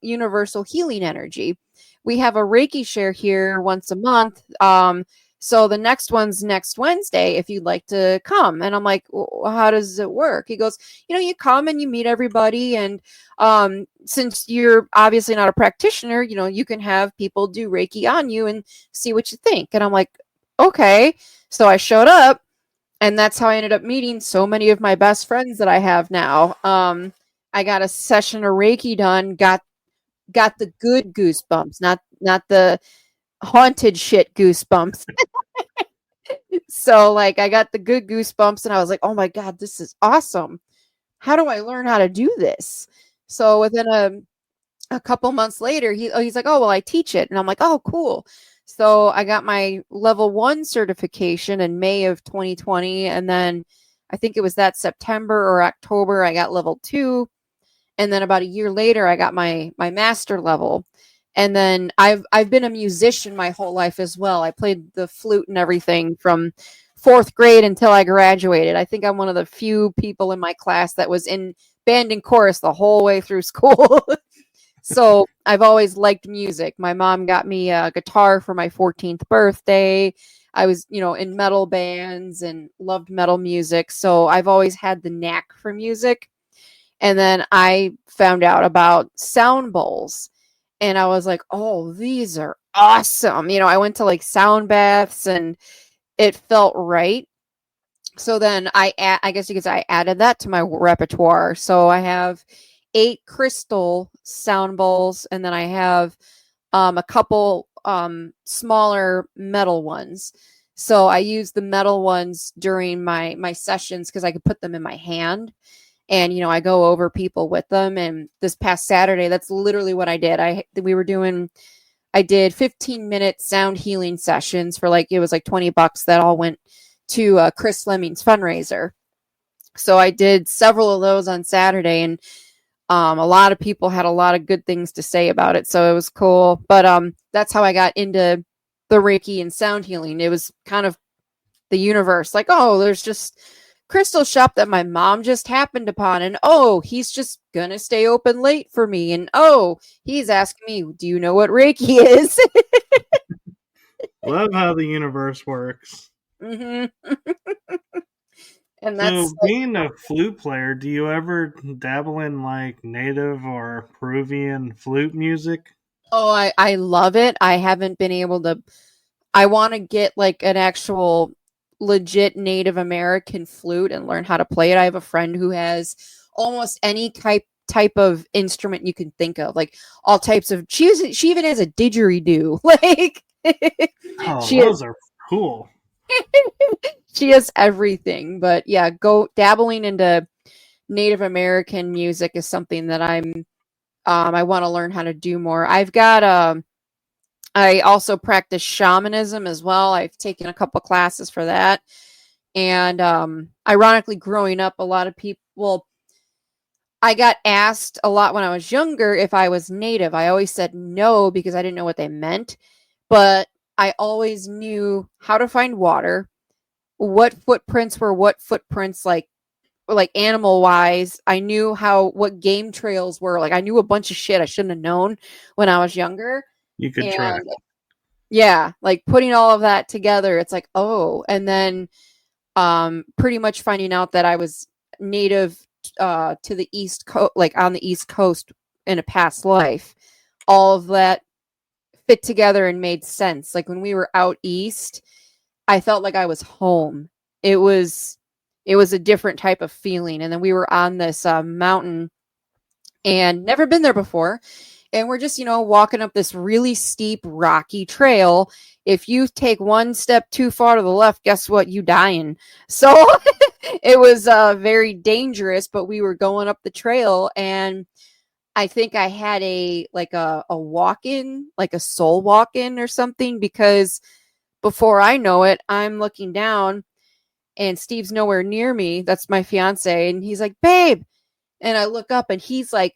universal healing energy. We have a Reiki share here once a month. So the next one's next Wednesday if you'd like to come. And I'm like, well, how does it work? He goes, you come and you meet everybody. And since you're obviously not a practitioner, you can have people do Reiki on you and see what you think. And I'm like, okay. So I showed up, and that's how I ended up meeting so many of my best friends that I have now. I got a session of Reiki done, got the good goosebumps, not the haunted shit goosebumps. So like I got the good goosebumps and I was like, "Oh my god, this is awesome. How do I learn how to do this?" So within a couple months later, he's like, "Oh, well, I teach it." And I'm like, "Oh, cool." So I got my level 1 certification in May of 2020, and then I think it was that September or October I got level 2, and then about a year later I got my master level. And then I've been a musician my whole life as well. I played the flute and everything from 4th grade until I graduated. I think I'm one of the few people in my class that was in band and chorus the whole way through school. So I've always liked music. My mom got me a guitar for my 14th birthday. I was, in metal bands and loved metal music. So I've always had the knack for music. And then I found out about sound bowls, and I was like, oh, these are awesome. I went to like sound baths and it felt right. So then I guess you could say I added that to my repertoire. So I have 8 crystal sound bowls, and then I have a couple smaller metal ones. So I use the metal ones during my sessions because I could put them in my hand, and I go over people with them. And this past Saturday, that's literally what I did. I did 15-minute sound healing sessions for it was like $20 that all went to Chris Lemming's fundraiser. So I did several of those on Saturday, and a lot of people had a lot of good things to say about it, so it was cool. But that's how I got into the Reiki and sound healing. It was kind of the universe, like, oh, there's just crystal shop that my mom just happened upon, and oh, he's just gonna stay open late for me, and oh, he's asking me, do you know what Reiki is? Love how the universe works. Mm-hmm. And that's So, being a flute player, do you ever dabble in like native or Peruvian flute music? oh, I love it. I haven't been able to. I want to get like an actual legit Native American flute and learn how to play it. I have a friend who has almost any type of instrument you can think of, like all types of. She even has a didgeridoo. Like Oh, she has, those are cool. she has everything. But yeah, go dabbling into Native American music is something that I want to learn how to do more. I also practice shamanism as well. I've taken a couple classes for that. And ironically, growing up, a lot of people, well, I got asked a lot when I was younger if I was native. I always said no because I didn't know what they meant. But I always knew how to find water, what footprints were what footprints, like animal wise. I knew what game trails were. Like I knew a bunch of shit I shouldn't have known when I was younger. You could track. And yeah, like putting all of that together, it's like, oh, and then pretty much finding out that I was native to the East Coast, like on the East Coast in a past life. All of that fit together and made sense. Like when we were out east, I felt like I was home. It was a different type of feeling. And then we were on this mountain and never been there before. And we're just, walking up this really steep, rocky trail. If you take one step too far to the left, guess what? You dying. So it was very dangerous, but we were going up the trail, and I think I had a walk-in, like a soul walk-in or something, because before I know it, I'm looking down and Steve's nowhere near me. That's my fiance. And he's like, babe. And I look up and he's like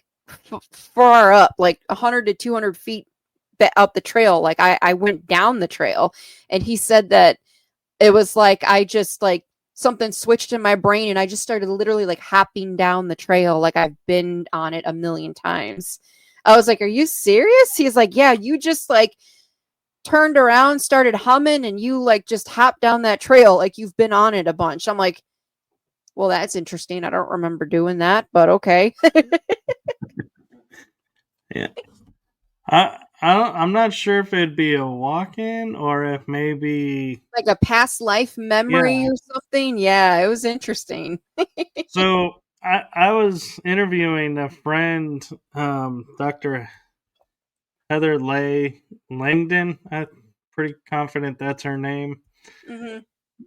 far up, like 100 to 200 feet up the trail. Like I went down the trail, and he said that it was like I just like something switched in my brain and I just started literally like hopping down the trail like I've been on it a million times. I was like, are you serious? He's like, yeah, you just like turned around, started humming, and you like just hopped down that trail like you've been on it a bunch. I'm like, well, that's interesting. I don't remember doing that, but okay. Yeah. I'm not sure if it'd be a walk-in or if maybe Like a past life yeah. memory or something. Yeah, it was interesting. So I was interviewing a friend, Dr. Heather Langdon. I'm pretty confident that's her name. Hmm.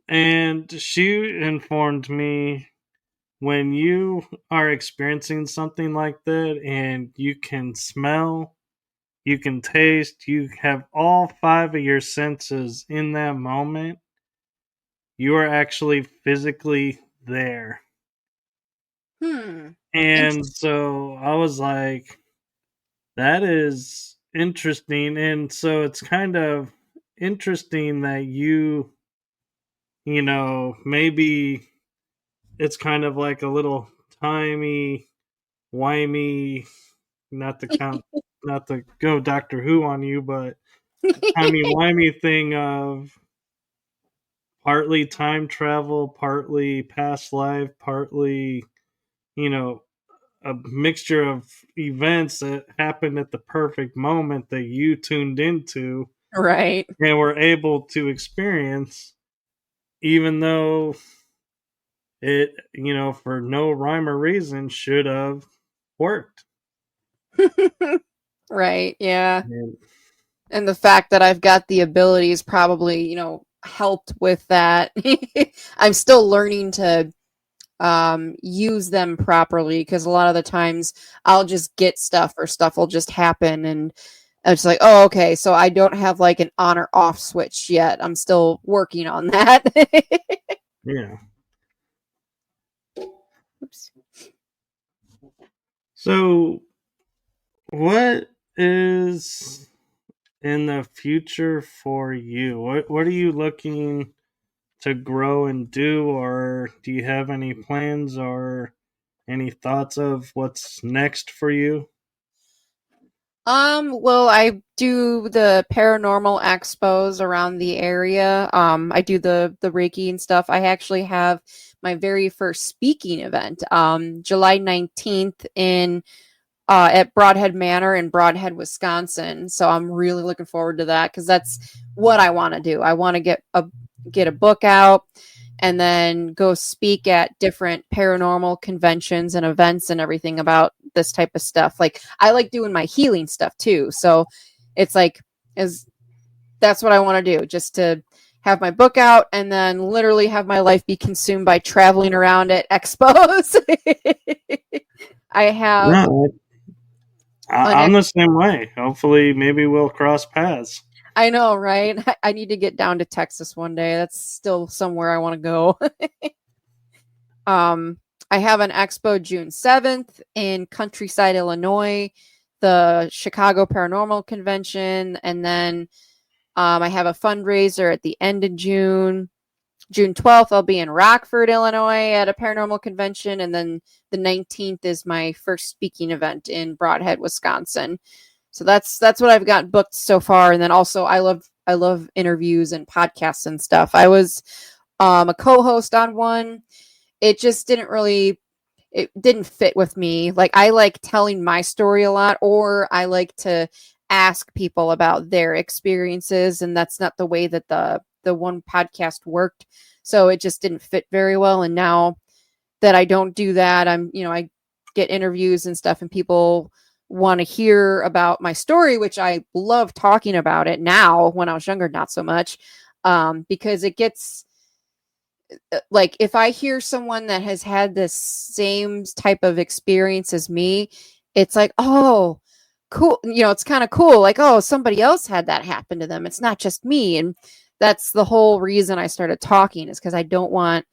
And she informed me when you are experiencing something like that and you can smell, you can taste, you have all five of your senses in that moment, you are actually physically there. Hmm. And Interesting. so I was like, that is interesting. And so it's kind of interesting that maybe it's kind of like a little timey, wimey, not to count, not to go Doctor Who on you, but timey wimey thing of partly time travel, partly past life, partly, you know, a mixture of events that happened at the perfect moment that you tuned into Right. and were able to experience, even though it, for no rhyme or reason should have worked. Right. Yeah. And, And the fact that I've got the abilities probably, helped with that. I'm still learning to use them properly because a lot of the times I'll just get stuff or stuff will just happen and it's like, oh, okay, so I don't have like an on or off switch yet. I'm still working on that. yeah. Oops. So, what is in the future for you? What are you looking to grow and do, or do you have any plans or any thoughts of what's next for you? Well, I do the paranormal expos around the area. I do the Reiki and stuff. I actually have my very first speaking event, July 19th in at Broadhead Manor in Broadhead, Wisconsin. So I'm really looking forward to that because that's what I want to do. I want to get a book out and then go speak at different paranormal conventions and events and everything about this type of stuff. Like I like doing my healing stuff too. So it's like is that's what I want to do, just to have my book out and then literally have my life be consumed by traveling around at expos. I have No, an I'm the same way. Hopefully, maybe we'll cross paths. I know, right? I need to get down to Texas one day. That's still somewhere I want to go. um, I have an expo June 7th in Countryside, Illinois, the Chicago Paranormal Convention, and then I have a fundraiser at the end of June. June 12th, I'll be in Rockford, Illinois at a paranormal convention. And then the 19th is my first speaking event in Broadhead, Wisconsin. So that's what I've got booked so far. And then also I love interviews and podcasts and stuff. I was a co-host on one. It just it didn't fit with me. Like I like telling my story a lot, or I like to ask people about their experiences, and that's not the way that the one podcast worked. So it just didn't fit very well. And now that I don't do that, I get interviews and stuff, and people want to hear about my story, which I love talking about it now. When I was younger, not so much, because it gets like if I hear someone that has had the same type of experience as me, it's like, oh, cool. It's kind of cool. Like, oh, somebody else had that happen to them. It's not just me. And that's the whole reason I started talking is because I don't want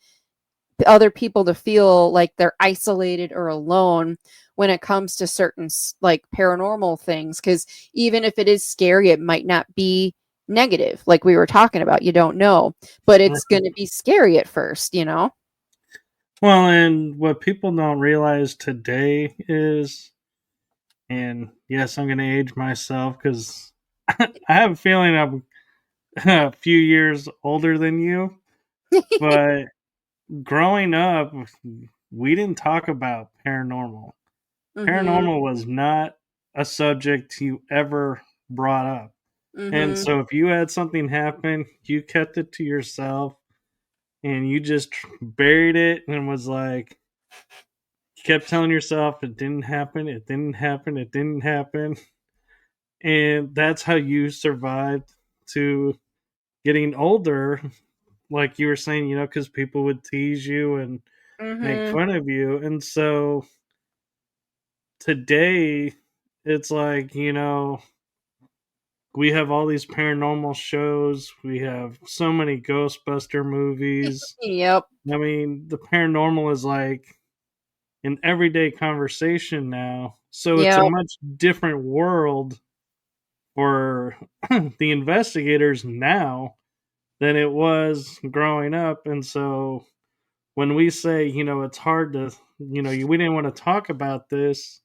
other people to feel like they're isolated or alone when it comes to certain like paranormal things. Because even if it is scary, it might not be negative, like we were talking about. You don't know, but it's going to be scary at first. Well, and what people don't realize today is, and yes, I'm going to age myself because I have a feeling a few years older than you, but growing up, we didn't talk about paranormal. Mhm. Paranormal was not a subject you ever brought up. And Mhm. so if you had something happen, you kept it to yourself and you just buried it and was like, you kept telling yourself it didn't happen, it didn't happen, it didn't happen. And that's how you survived to getting older. Like you were saying, because people would tease you and make Mhm. fun of you. And so today, it's like, we have all these paranormal shows. We have so many Ghostbuster movies. Yep. I mean, the paranormal is like an everyday conversation now. So it's a Yep. much different world for the investigators now than it was growing up. And so when we say, it's hard to, we didn't want to talk about this,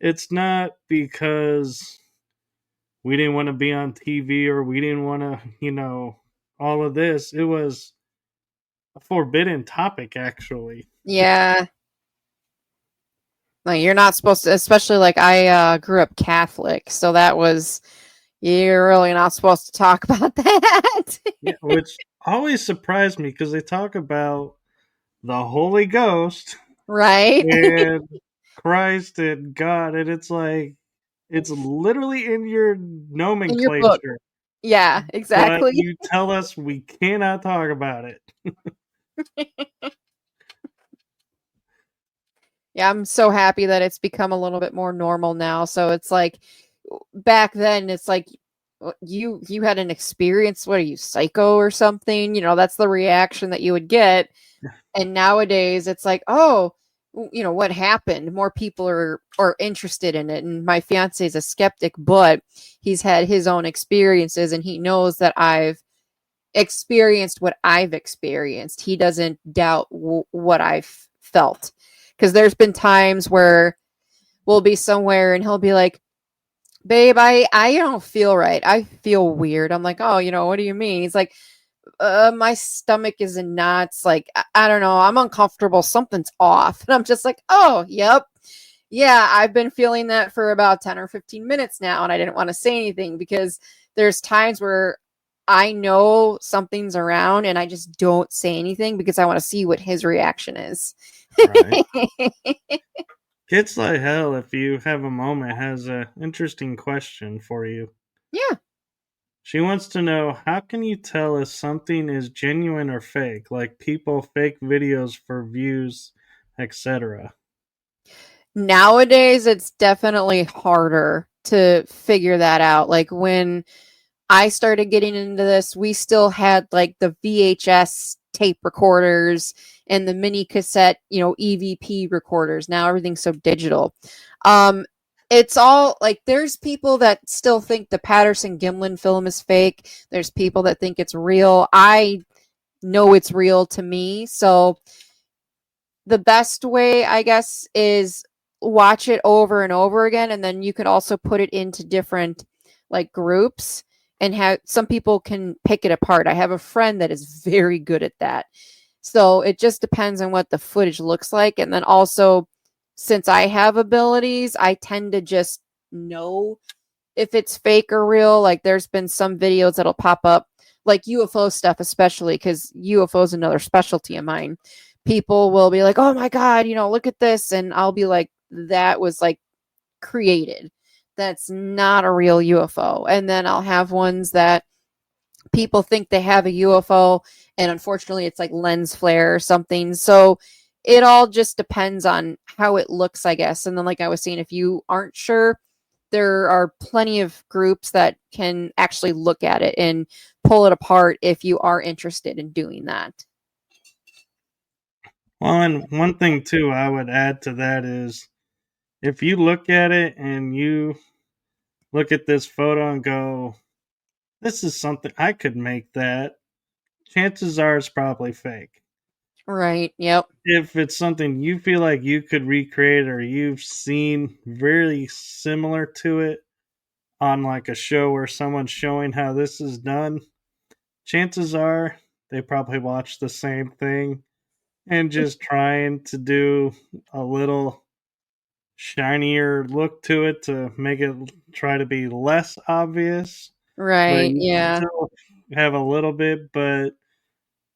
it's not because we didn't want to be on TV or we didn't want to, all of this. It was a forbidden topic, actually. Yeah. Like you're not supposed to, especially like I grew up Catholic, so that was you're really not supposed to talk about that. Yeah, which always surprised me because they talk about the Holy Ghost Right? and Christ and God, and it's like it's literally in your In your book. nomenclature, Yeah, but exactly. you tell us we cannot talk about it. Yeah, I'm so happy that it's become a little bit more normal now. So it's like back then it's like you had an experience, what are you, psycho or something? That's the reaction that you would get. And nowadays it's like, oh, what happened? More people are interested in it. And my fiance is a skeptic, but he's had his own experiences and he knows that I've experienced what I've experienced. He doesn't doubt what I've felt. Because there's been times where we'll be somewhere and he'll be like, babe, I don't feel right. I feel weird. I'm like, oh, what do you mean? He's like, my stomach is in knots. Like, I don't know. I'm uncomfortable. Something's off. And I'm just like, oh, yep. Yeah, I've been feeling that for about 10 or 15 minutes now. And I didn't want to say anything because there's times where I know something's around and I just don't say anything because I want to see what his reaction is. Right. Kids Like Hell, if you have a moment, has a interesting question for you. Yeah. She wants to know, how can you tell if something is genuine or fake, like people fake videos for views, etc. Nowadays, it's definitely harder to figure that out. Like when I started getting into this, we still had like the VHS tape recorders and the mini cassette, EVP recorders. Now everything's so digital. Um, it's all like there's people that still think the Patterson Gimlin film is fake. There's people that think it's real. I know it's real to me. So the best way, I guess, is watch it over and over again. And then you could also put it into different like groups and have some people can pick it apart. I have a friend that is very good at that. So it just depends on what the footage looks like. And then also, since I have abilities, I tend to just know if it's fake or real. Like there's been some videos that'll pop up, like UFO stuff, especially because UFO is another specialty of mine. People will be like, oh my God, look at this. And I'll be like, that was like created. That's not a real UFO. And then I'll have ones that people think they have a UFO, and unfortunately, it's like lens flare or something. So it all just depends on how it looks, I guess. And then, like I was saying, if you aren't sure, there are plenty of groups that can actually look at it and pull it apart if you are interested in doing that. Well, and one thing too I would add to that is if you look at it and you look at this photo and go, this is something I could make that, chances are it's probably fake. Right. Yep. If it's something you feel like you could recreate or you've seen very similar to it on like a show where someone's showing how this is done, chances are they probably watched the same thing and just trying to do a little shinier look to it to make it try to be less obvious, but Right. you Yeah. still have a little bit. But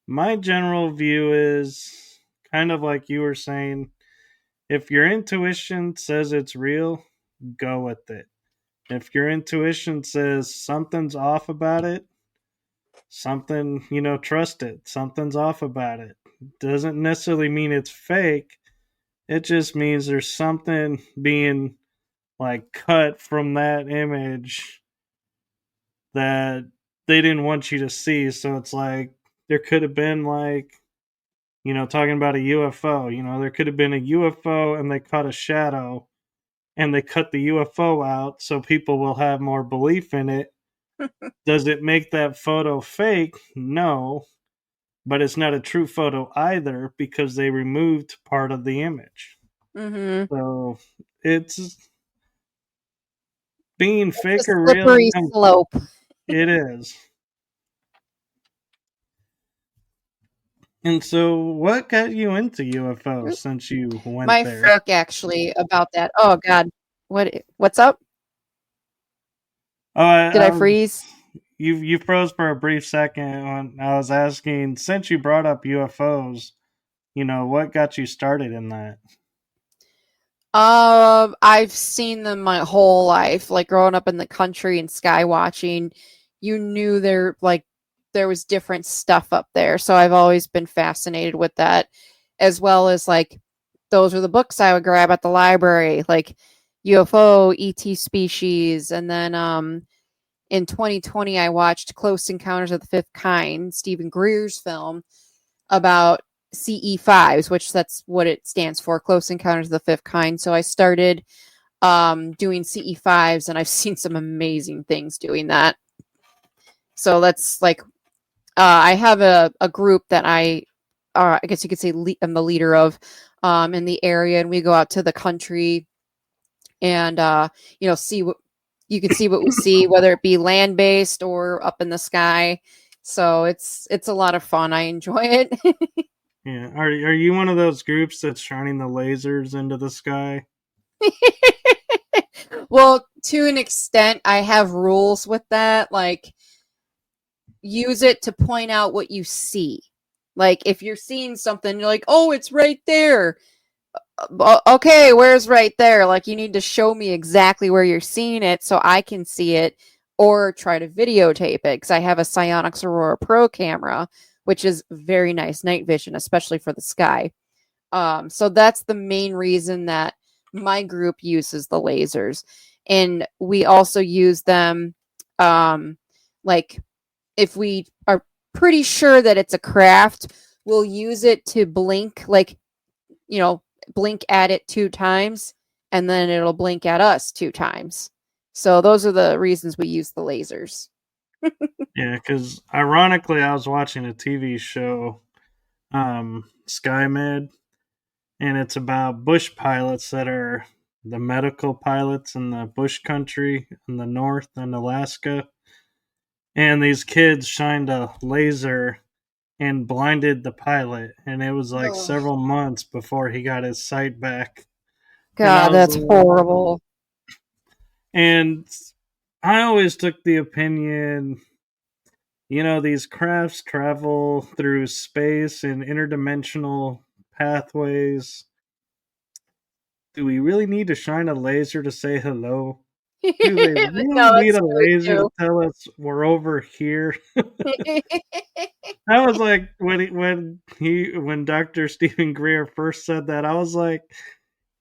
my general view is kind of like you were saying, if your intuition says it's real, go with it. If your intuition says something's off about it, something, trust it. Something's off about it. Doesn't necessarily mean it's fake. It just means there's something being like cut from that image that they didn't want you to see. So it's like there could have been like, talking about a UFO, there could have been a UFO and they caught a shadow and they cut the UFO out so people will have more belief in it. Does it make that photo fake? No, but it's not a true photo either because they removed part of the image. Mm-hmm. So it's being It's fake a or real. slippery slope. It is. And so, what got you into UFOs since you went My there? book actually about that. Oh God, what's up? Oh, Did I freeze? you froze for a brief second when I was asking. Since you brought up UFOs, what got you started in that? I've seen them my whole life. Like growing up in the country and sky watching, you knew there was different stuff up there. So I've always been fascinated with that, as well as like those were the books I would grab at the library, like UFO, ET species, and then in 2020 I watched Close Encounters of the Fifth Kind, Stephen Greer's film about CE5s, which that's what it stands for, Close Encounters of the Fifth Kind. So I started doing CE5s, and I've seen some amazing things doing that. So that's like, I have a group that I guess you could say I'm the leader of in the area, and we go out to the country and see what you can see what we see, whether it be land based or up in the sky. So it's a lot of fun. I enjoy it. Yeah, are you one of those groups that's shining the lasers into the sky? Well, to an extent, I have rules with that. Like, use it to point out what you see. Like, if you're seeing something, you're like, oh, it's right there. Okay, where's right there? Like, you need to show me exactly where you're seeing it so I can see it or try to videotape it because I have a Psionics Aurora Pro camera, which is very nice night vision, especially for the sky. So that's the main reason that my group uses the lasers. And we also use them, like, if we are pretty sure that it's a craft, we'll use it to blink, like, blink at it 2 times, and then it'll blink at us 2 times. So those are the reasons we use the lasers. Yeah, because ironically, I was watching a TV show, SkyMed, and it's about bush pilots that are the medical pilots in the bush country in the north and Alaska. And these kids shined a laser and blinded the pilot, and it was like Oh, several months before he got his sight back. And I God, was that's like, horrible. and I always took the opinion, these crafts travel through space and interdimensional pathways. Do we really need to shine a laser to say hello? Do they really No, need that's a laser to true tell us we're over here? too. I was like, when Dr. Stephen Greer first said that, I was like,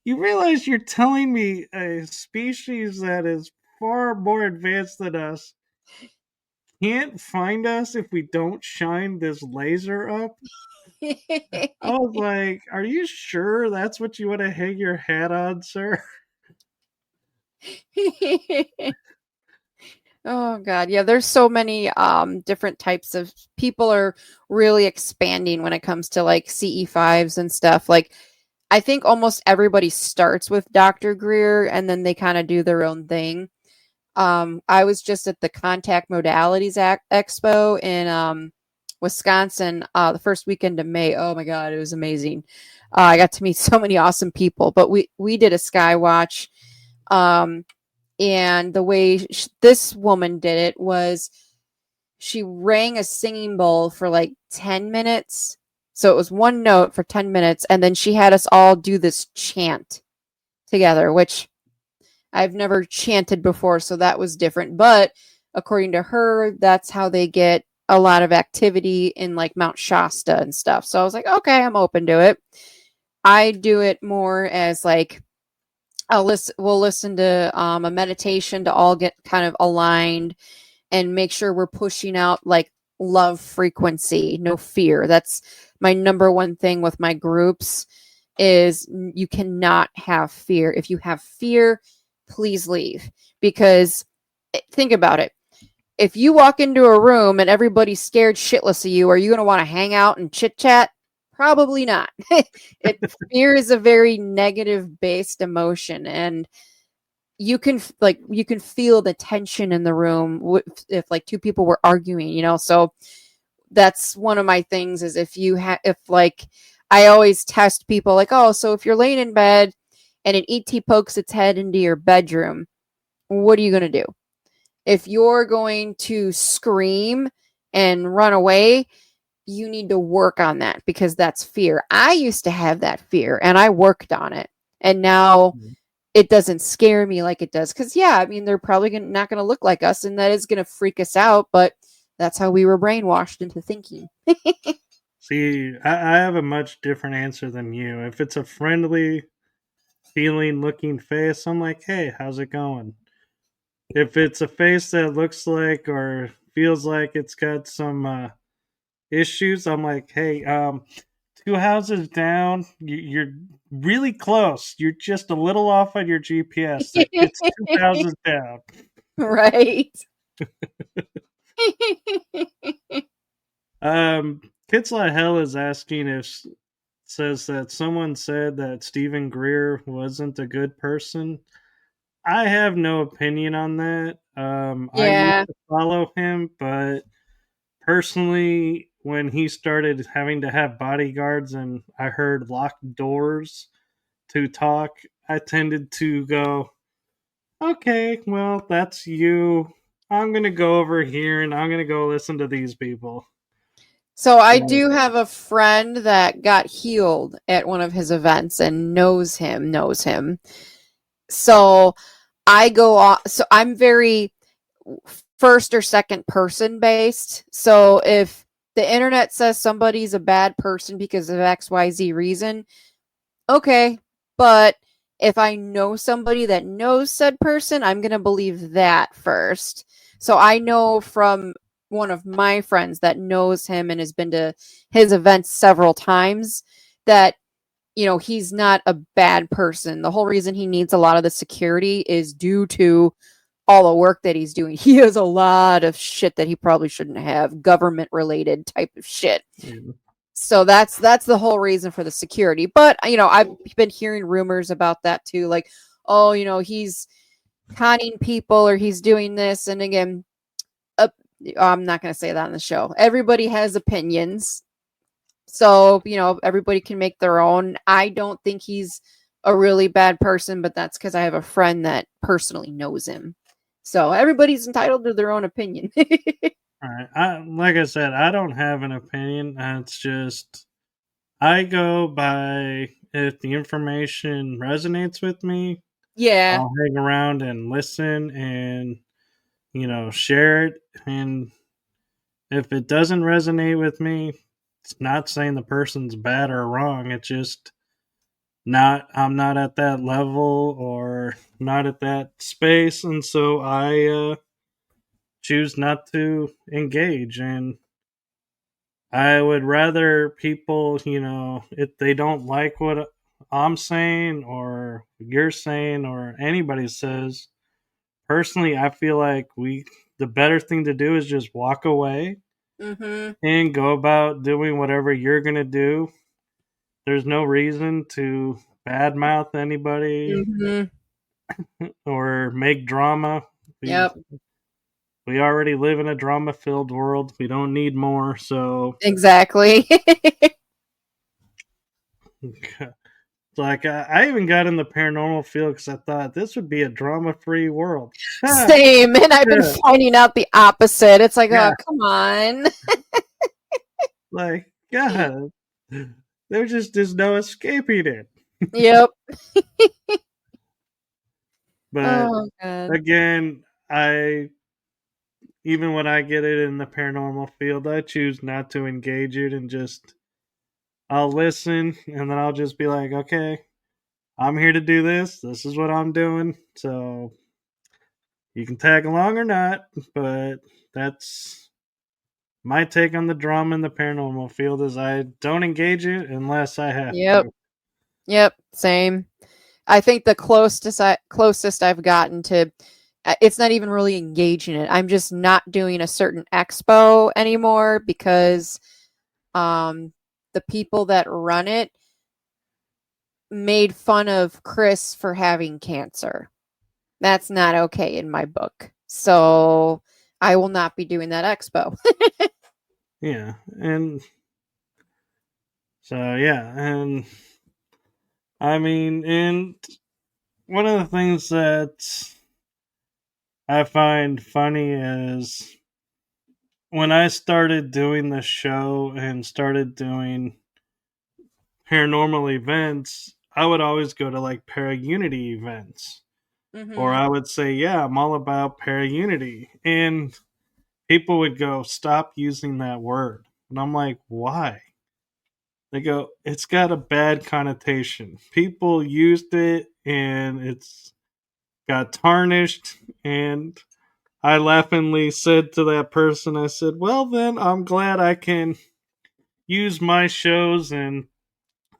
you realize you're telling me a species that is far more advanced than us can't find us if we don't shine this laser up? I was like, are you sure that's what you want to hang your hat on, sir? Oh God, yeah, there's so many different types of people are really expanding when it comes to like CE5s and stuff. Like I think almost everybody starts with Dr. Greer and then they kind of do their own thing. I was just at the Contact Modalities Expo in Wisconsin the first weekend of May. Oh my God, it was amazing. I got to meet so many awesome people. But we did a sky watch, um, and the way this woman did it was she rang a singing bowl for like 10 minutes. So it was one note for 10 minutes, and then she had us all do this chant together, which I've never chanted before, so that was different. But according to her, that's how they get a lot of activity in like Mount Shasta and stuff. So I was like, okay, I'm open to it. I do it more as like we'll listen to a meditation to all get kind of aligned and make sure we're pushing out like love frequency, no fear. That's my number one thing with my groups is you cannot have fear. If you have fear, please leave, because think about it. If you walk into a room and everybody's scared shitless of you, are you going to want to hang out and chit chat? Probably not. Fear is a very negative based emotion, and you can feel the tension in the room if like two people were arguing, so that's one of my things is if like I always test people like, oh, so if you're laying in bed and an ET pokes its head into your bedroom, what are you going to do? If you're going to scream and run away, you need to work on that, because that's fear. I used to have that fear and I worked on it, and now it doesn't scare me like it does. Because, yeah, I mean, they're probably not going to look like us, and that is going to freak us out. But that's how we were brainwashed into thinking. See, I have a much different answer than you. If it's a friendly feeling looking face, I'm like, hey, how's it going? If it's a face that looks like or feels like it's got some issues, I'm like, hey, two houses down, you're really close. You're just a little off on your GPS. It's two houses down. Right. Kids Like Hell is asking if says that someone said that Stephen Greer wasn't a good person. I have no opinion on that. I used Yeah. to follow him, but personally, when he started having to have bodyguards and I heard locked doors to talk, I tended to go, okay, well, that's you. I'm going to go over here and I'm going to go listen to these people. So I So, do have a friend that got healed at one of his events and knows him. So so I'm very first or second person based. So if the internet says somebody's a bad person because of XYZ reason, okay. But if I know somebody that knows said person, I'm going to believe that first. So I know from one of my friends that knows him and has been to his events several times that, he's not a bad person. The whole reason he needs a lot of the security is due to all the work that he's doing. He has a lot of shit that he probably shouldn't have, government related type of shit. yeah. So that's the whole reason for the security. But I've been hearing rumors about that too, like, oh, he's conning people or he's doing this. And again, uh, I'm not going to say that on the show. Everybody has opinions, so everybody can make their own. I don't think he's a really bad person, but that's because I have a friend that personally knows him. So everybody's entitled to their own opinion. All right. Like I said, I don't have an opinion. It's just I go by if the information resonates with me, Yeah. I'll hang around and listen and share it. And if it doesn't resonate with me, it's not saying the person's bad or wrong. It's just not I'm not at that level or not at that space, and so I choose not to engage. And I would rather people, if they don't like what I'm saying or you're saying or anybody says, personally, I feel like the better thing to do is just walk away Mm-hmm. and go about doing whatever you're going to do. There's no reason to badmouth anybody Mm-hmm. or make drama. Yep. We already live in a drama-filled world. We don't need more. So, Exactly. like, I even got in the paranormal field because I thought this would be a drama-free world. Same. And I've been Yeah, finding out the opposite. It's like, yeah. oh, come on. Like, God, there just is no escaping it. Yep. But Oh, God. again, I even when I get it in the paranormal field, I choose not to engage it and just I'll listen and then I'll just be like, okay, I'm here to do this. This is what I'm doing. So you can tag along or not, but that's my take on the drama in the paranormal field is I don't engage it unless I have Yep. to. Yep. Same. I think the closest I've gotten to it's not even really engaging it. I'm just not doing a certain expo anymore because um the people that run it made fun of Chris for having cancer. That's not okay in my book. So I will not be doing that expo. Yeah. And so yeah, and I mean, and one of the things that I find funny is when I started doing the show and started doing paranormal events, I would always go to like para unity events. Or Mhm. I would say, yeah, I'm all about para unity. And people would go, stop using that word. And I'm like, why? They go, it's got a bad connotation. People used it and it's got tarnished. And I laughingly said to that person, I said, well, then I'm glad I can use my shows and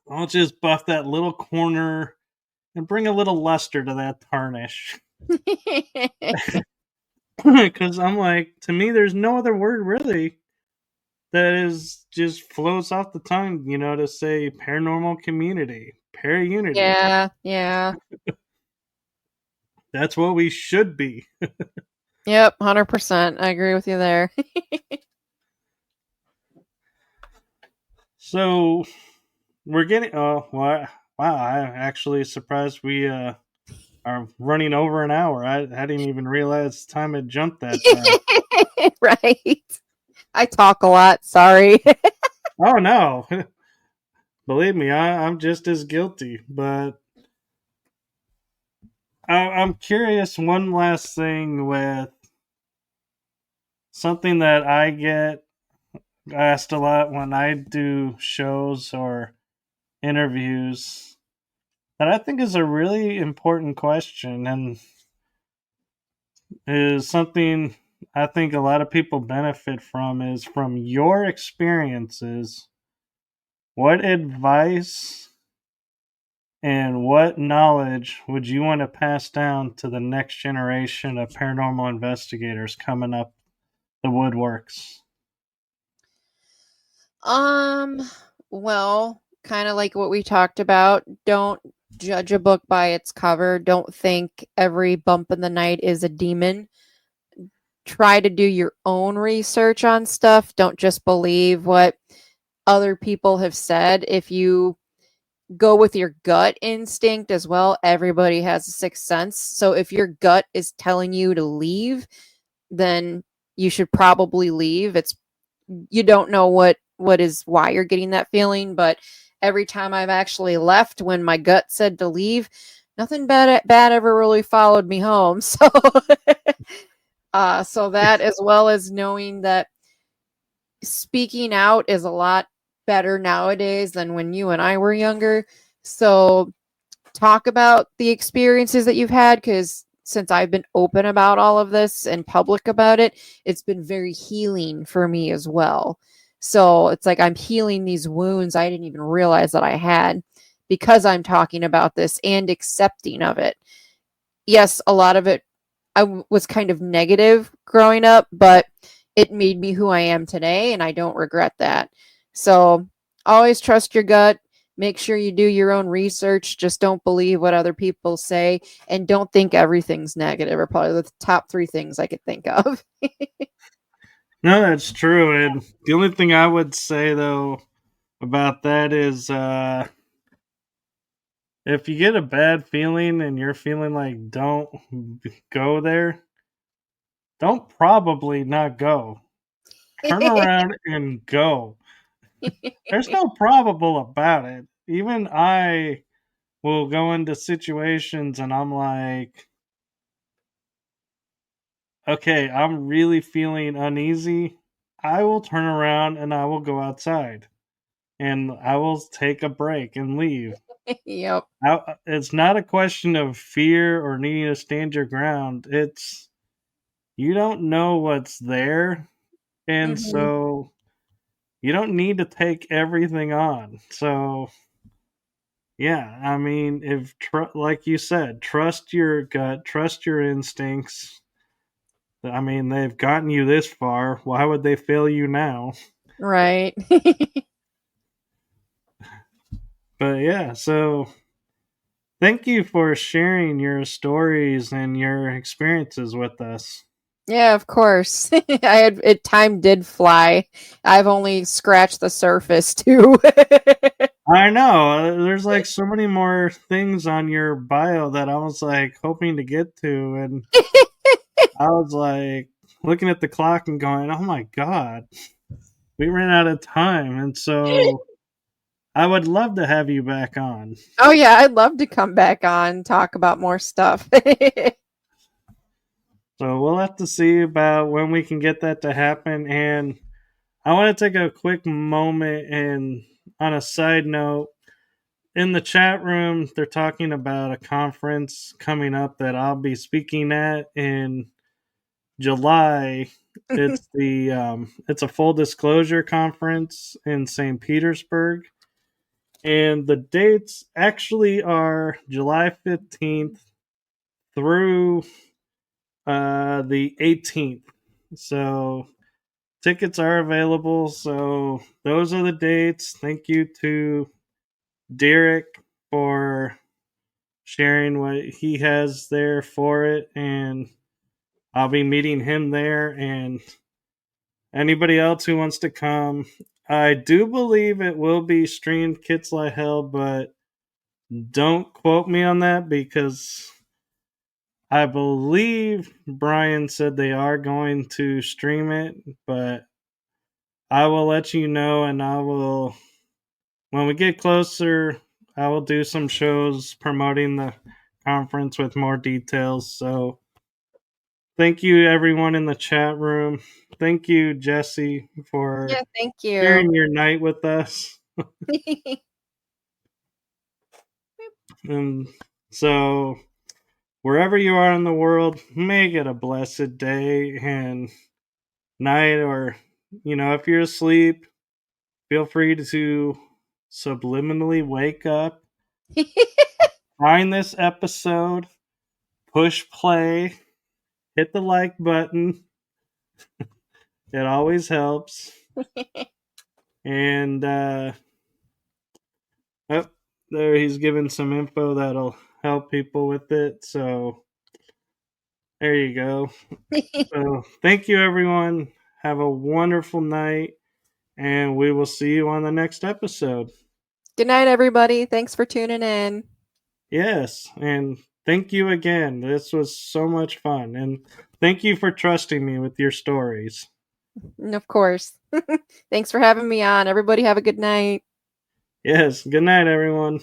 I'll just buff that little corner and bring a little luster to that tarnish. Because I'm like, to me, there's no other word really that is just flows off the tongue, to say paranormal community, para unity. Yeah, yeah. That's what we should be. Yep, 100%. I agree with you there. So we're getting. Oh, wow! I'm actually surprised we are running over an hour. I didn't even realize time had jumped that far. Right. I talk a lot, sorry. Oh no! Believe me, I'm just as guilty. But I'm curious. One last thing with something that I get asked a lot when I do shows or interviews that I think is a really important question and is something I think a lot of people benefit from is from your experiences, what advice and what knowledge would you want to pass down to the next generation of paranormal investigators coming up the woodworks? Um, well, kind of like what we talked about, don't judge a book by its cover. Don't think every bump in the night is a demon. Try to do your own research on stuff. Don't just believe what other people have said. If you go with your gut instinct as well, everybody has a sixth sense. So if your gut is telling you to leave, then you should probably leave. It's you don't know what is why you're getting that feeling, but every time I've actually left when my gut said to leave, nothing bad ever really followed me home. So so that as well as knowing that speaking out is a lot better nowadays than when you and I were younger. So talk about the experiences that you've had because since I've been open about all of this and public about it, it's been very healing for me as well. So it's like I'm healing these wounds I didn't even realize that I had because I'm talking about this and accepting of it. Yes, a lot of it was kind of negative growing up, but it made me who I am today, and I don't regret that. So always trust your gut. make sure you do your own research. Just don't believe what other people say, and don't think everything's negative. Are probably the top three things I could think of. No, that's true. And the only thing I would say though about that is if you get a bad feeling and you're feeling like don't go there, don't probably not go. Turn around and go. There's no probable about it. Even I will go into situations and I'm like, okay, I'm really feeling uneasy. I will turn around and I will go outside and I will take a break and leave. Yep. It's not a question of fear or needing to stand your ground. It's you don't know what's there. And Hmm. so you don't need to take everything on. So, yeah, I mean, like you said, trust your gut, trust your instincts. I mean, they've gotten you this far. Why would they fail you now? Right. But yeah, so thank you for sharing your stories and your experiences with us. Yeah, of course. I had it. Time did fly. I've only scratched the surface too. I know there's like so many more things on your bio that I was like hoping to get to, and I was like looking at the clock and going, "Oh my god, we ran out of time." And so I would love to have you back on. Oh yeah, I'd love to come back on and talk about more stuff. So we'll have to see about when we can get that to happen. And I want to take a quick moment and, on a side note, in the chat room, they're talking about a conference coming up that I'll be speaking at in July. It's a full disclosure conference in St. Petersburg, and the dates actually are July 15th through the 18th. So tickets are available. So those are the dates. Thank you to Derek for sharing what he has there for it, and I'll be meeting him there. And anybody else who wants to come, I do believe it will be streamed Kids Like Hell, but don't quote me on that because I believe Brian said they are going to stream it, but I will let you know, and I will, when we get closer, I will do some shows promoting the conference with more details. So thank you, everyone in the chat room. Thank you, Jessiy, for Yeah, thank you. sharing your night with us. And so, wherever you are in the world, make it a blessed day and night, or, if you're asleep, feel free to subliminally wake up, find this episode, push play, hit the like button. It always helps. And, oh, there he's giving some info that'll help people with it. So, there you go. So, thank you, everyone. Have a wonderful night, and we will see you on the next episode. Good night, everybody. Thanks for tuning in. Yes, and thank you again. This was so much fun, and thank you for trusting me with your stories. And of course. Thanks for having me on. Everybody have a good night. Yes, good night, everyone.